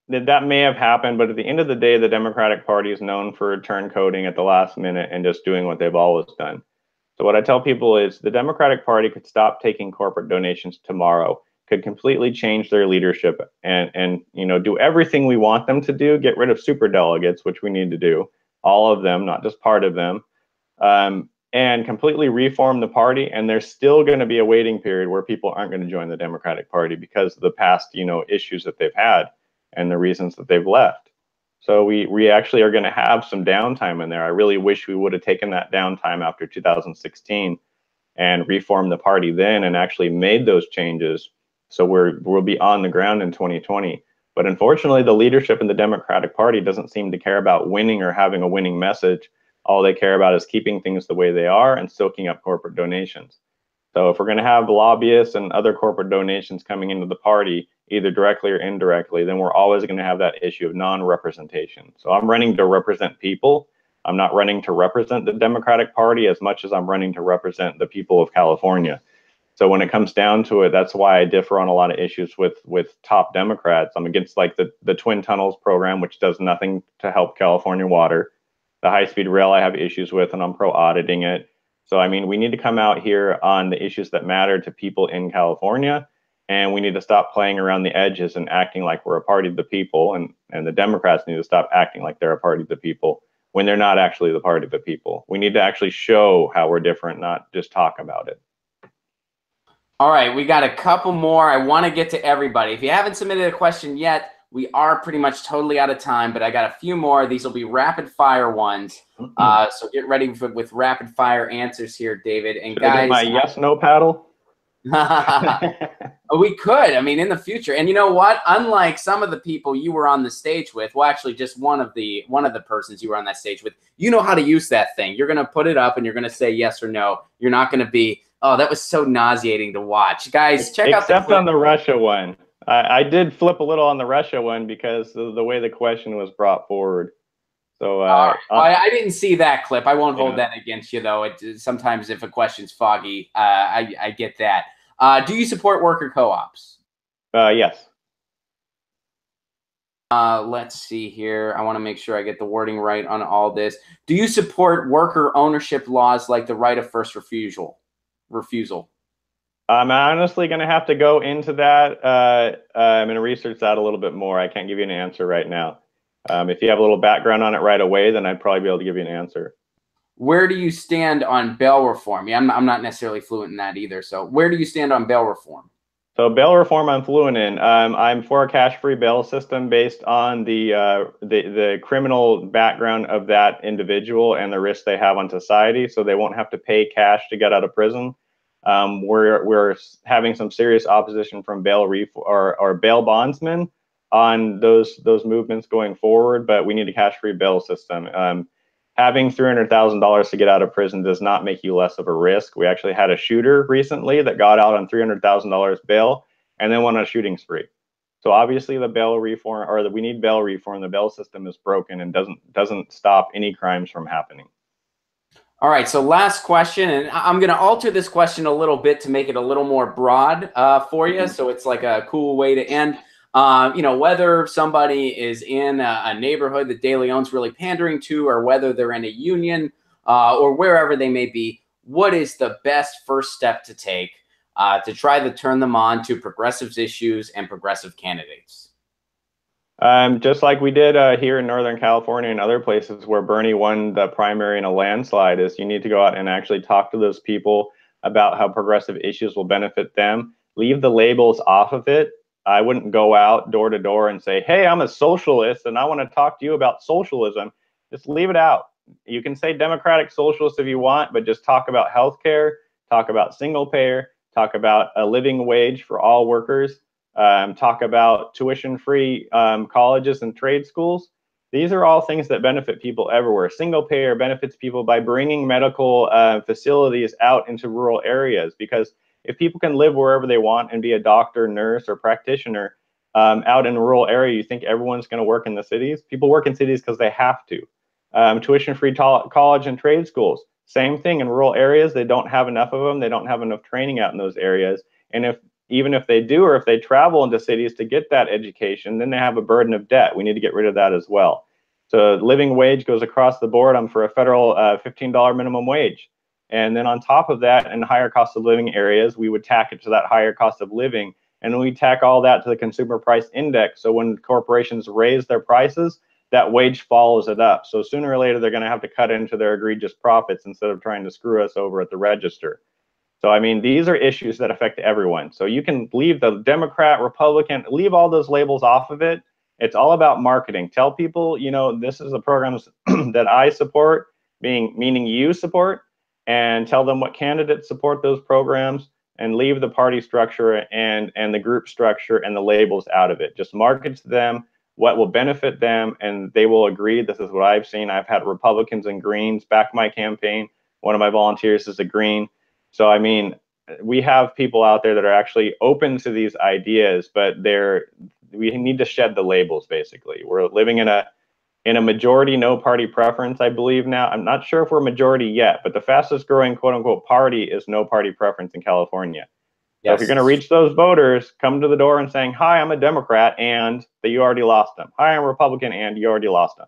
that may have happened, but at the end of the day, the Democratic Party is known for turncoating at the last minute and just doing what they've always done. So what I tell people is the Democratic Party could stop taking corporate donations tomorrow, could completely change their leadership and do everything we want them to do, get rid of superdelegates, which we need to do, all of them, not just part of them, and completely reform the party. And there's still going to be a waiting period where people aren't going to join the Democratic Party because of the past, issues that they've had and the reasons that they've left. So we actually are going to have some downtime in there. I really wish we would have taken that downtime after 2016 and reformed the party then and actually made those changes. So we'll be on the ground in 2020. But unfortunately, the leadership in the Democratic Party doesn't seem to care about winning or having a winning message. All they care about is keeping things the way they are and soaking up corporate donations. So if we're going to have lobbyists and other corporate donations coming into the party, either directly or indirectly, then we're always going to have that issue of non-representation. So I'm running to represent people. I'm not running to represent the Democratic Party as much as I'm running to represent the people of California. So when it comes down to it, that's why I differ on a lot of issues with top Democrats. I'm against like the Twin Tunnels program, which does nothing to help California water. The high-speed rail I have issues with, and I'm pro-auditing it. So, I mean, we need to come out here on the issues that matter to people in California, and we need to stop playing around the edges and acting like we're a party of the people, and the Democrats need to stop acting like they're a party of the people when they're not actually the party of the people. We need to actually show how we're different, not just talk about it. All right, we got a couple more. I want to get to everybody. If you haven't submitted a question yet, we are pretty much totally out of time, but I got a few more. These will be rapid fire ones. So get ready with rapid fire answers here, David. And Should guys, I do my yes/no paddle? We could. I mean, in the future. And you know what? Unlike some of the people you were on the stage with, well, actually, just one of the persons you were on that stage with, you know how to use that thing. You're going to put it up and you're going to say yes or no. You're not going to be, oh, that was so nauseating to watch. Guys, check out the clip. Except on the Russia one. I did flip a little on the Russia one because of the way the question was brought forward. So I didn't see that clip. I won't hold that against you, though. Sometimes if a question's foggy, I get that. Do you support worker co-ops? Yes. Let's see here. I want to make sure I get the wording right on all this. Do you support worker ownership laws like the right of first refusal? I'm honestly going to have to go into that. I'm going to research that a little bit more. I can't give you an answer right now. If you have a little background on it right away, then I'd probably be able to give you an answer. Where do you stand on bail reform? Yeah, I'm not necessarily fluent in that either. So where do you stand on bail reform? So bail reform, I'm fluent in. I'm for a cash-free bail system based on the criminal background of that individual and the risk they have on society, so they won't have to pay cash to get out of prison. We're having some serious opposition from bail or bail bondsmen on those movements going forward, but we need a cash-free bail system. Having $300,000 to get out of prison does not make you less of a risk. We actually had a shooter recently that got out on $300,000 bail and then went on a shooting spree. So obviously the bail reform, or we need bail reform. The bail system is broken and doesn't stop any crimes from happening. All right, so last question, and I'm going to alter this question a little bit to make it a little more broad for you, so it's like a cool way to end. Whether somebody is in a neighborhood that De Leon's really pandering to, or whether they're in a union or wherever they may be, what is the best first step to take to try to turn them on to progressive issues and progressive candidates? Just like we did here in Northern California and other places where Bernie won the primary in a landslide, is you need to go out and actually talk to those people about how progressive issues will benefit them. Leave the labels off of it. I wouldn't go out door to door and say, hey, I'm a socialist and I want to talk to you about socialism. Just leave it out. You can say democratic socialist if you want, but just talk about healthcare, talk about single payer, talk about a living wage for all workers, talk about tuition-free colleges and trade schools. These are all things that benefit people everywhere. Single payer benefits people by bringing medical facilities out into rural areas, because if people can live wherever they want and be a doctor, nurse, or practitioner out in a rural area, you think everyone's going to work in the cities? People work in cities because they have to. Tuition-free college and trade schools, same thing. In rural areas, they don't have enough of them. They don't have enough training out in those areas. And even if they do, or if they travel into cities to get that education, then they have a burden of debt. We need to get rid of that as well. So living wage goes across the board. I'm for a federal $15 minimum wage. And then on top of that, in higher cost of living areas, we would tack it to that higher cost of living. And we tack all that to the consumer price index. So when corporations raise their prices, that wage follows it up. So sooner or later, they're going to have to cut into their egregious profits instead of trying to screw us over at the register. So, I mean, these are issues that affect everyone. So you can leave the Democrat, Republican, leave all those labels off of it. It's all about marketing. Tell people, you know, this is the programs that I support, meaning you support, and tell them what candidates support those programs, and leave the party structure and the group structure and the labels out of it. Just market to them what will benefit them, and they will agree. This is what I've seen. I've had Republicans and Greens back my campaign. One of my volunteers is a Green. So, I mean, we have people out there that are actually open to these ideas, but we need to shed the labels, basically. We're living in a majority no party preference, I believe now. I'm not sure if we're majority yet, but the fastest growing quote unquote party is no party preference in California. So if you're going to reach those voters, come to the door and saying, hi, I'm a Democrat, and that you already lost them. Hi, I'm a Republican, and you already lost them.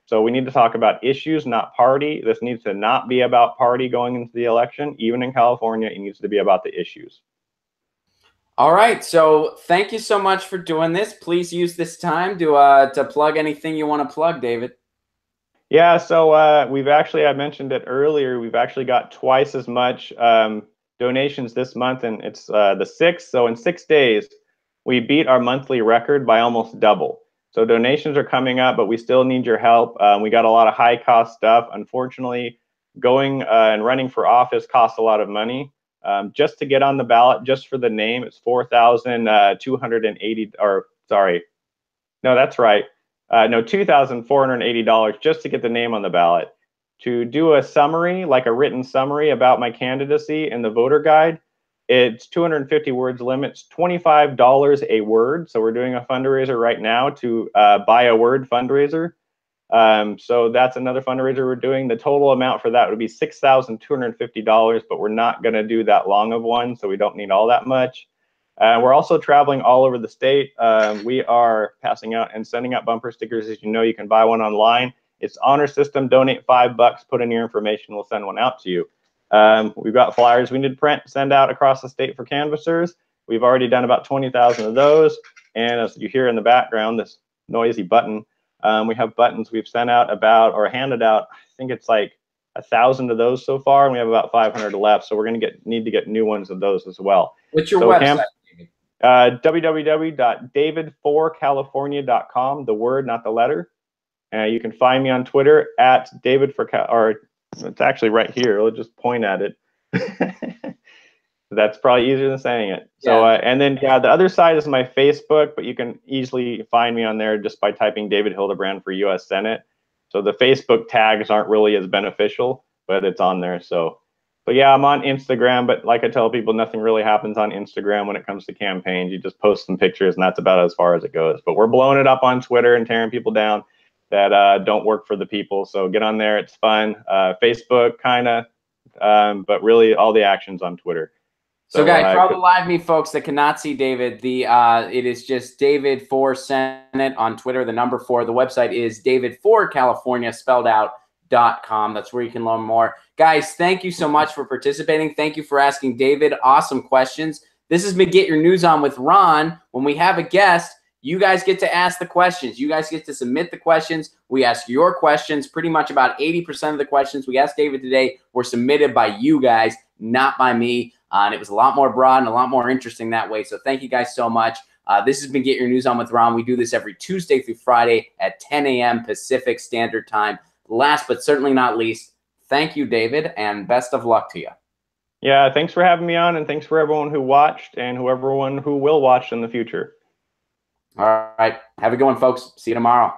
So we need to talk about issues, not party. This needs to not be about party going into the election. Even in California, it needs to be about the issues. All right. So thank you so much for doing this. Please use this time to plug anything you want to plug, David. Yeah, so we've actually, I mentioned it earlier, we've actually got twice as much donations this month, and it's the 6th. So in 6 days, we beat our monthly record by almost double. So donations are coming up, but we still need your help. We got a lot of high cost stuff. Unfortunately, going and running for office costs a lot of money. Just to get on the ballot, just for the name, it's $4,280, or sorry, no, that's right. No, $2,480 just to get the name on the ballot. To do a summary, like a written summary about my candidacy in the voter guide, it's 250 words limits, $25 a word. So we're doing a fundraiser right now to buy a word fundraiser. So that's another fundraiser we're doing. The total amount for that would be $6,250, but we're not going to do that long of one, so we don't need all that much. We're also traveling all over the state. We are passing out and sending out bumper stickers. As you know, you can buy one online. It's honor system. Donate $5, put in your information, we'll send one out to you. We've got flyers we need to send out across the state for canvassers. We've already done about 20,000 of those. And as you hear in the background, this noisy button, we have buttons we've sent out about, or handed out, I think it's like 1,000 of those so far, and we have about 500 left. So we're going to need to get new ones of those as well. What's your website? www.david4california.com, the word, not the letter. You can find me on Twitter at or it's actually right here. I'll just point at it. That's probably easier than saying it. So, and then the other side is my Facebook, but you can easily find me on there just by typing David Hildebrand for U.S. Senate. So the Facebook tags aren't really as beneficial, but it's on there. So, but yeah, I'm on Instagram, but like I tell people, nothing really happens on Instagram when it comes to campaigns. You just post some pictures, and that's about as far as it goes. But we're blowing it up on Twitter and tearing people down that don't work for the people. So get on there. It's fun. Facebook, kind of, but really all the action's on Twitter. So guys, for all the Live Me folks that cannot see David, it is just David for Senate on Twitter, the number 4. The website is David4California, spelled out, .com. That's where you can learn more. Guys, thank you so much for participating. Thank you for asking David awesome questions. This has been Get Your News On with Ron. When we have a guest, you guys get to ask the questions. You guys get to submit the questions. We ask your questions. Pretty much about 80% of the questions we asked David today were submitted by you guys, not by me. And it was a lot more broad and a lot more interesting that way. So thank you guys so much. This has been Get Your News On with Ron. We do this every Tuesday through Friday at 10 a.m. Pacific Standard Time. Last but certainly not least, thank you, David, and best of luck to you. Yeah, thanks for having me on, and thanks for everyone who watched and everyone who will watch in the future. All right. Have a good one, folks. See you tomorrow.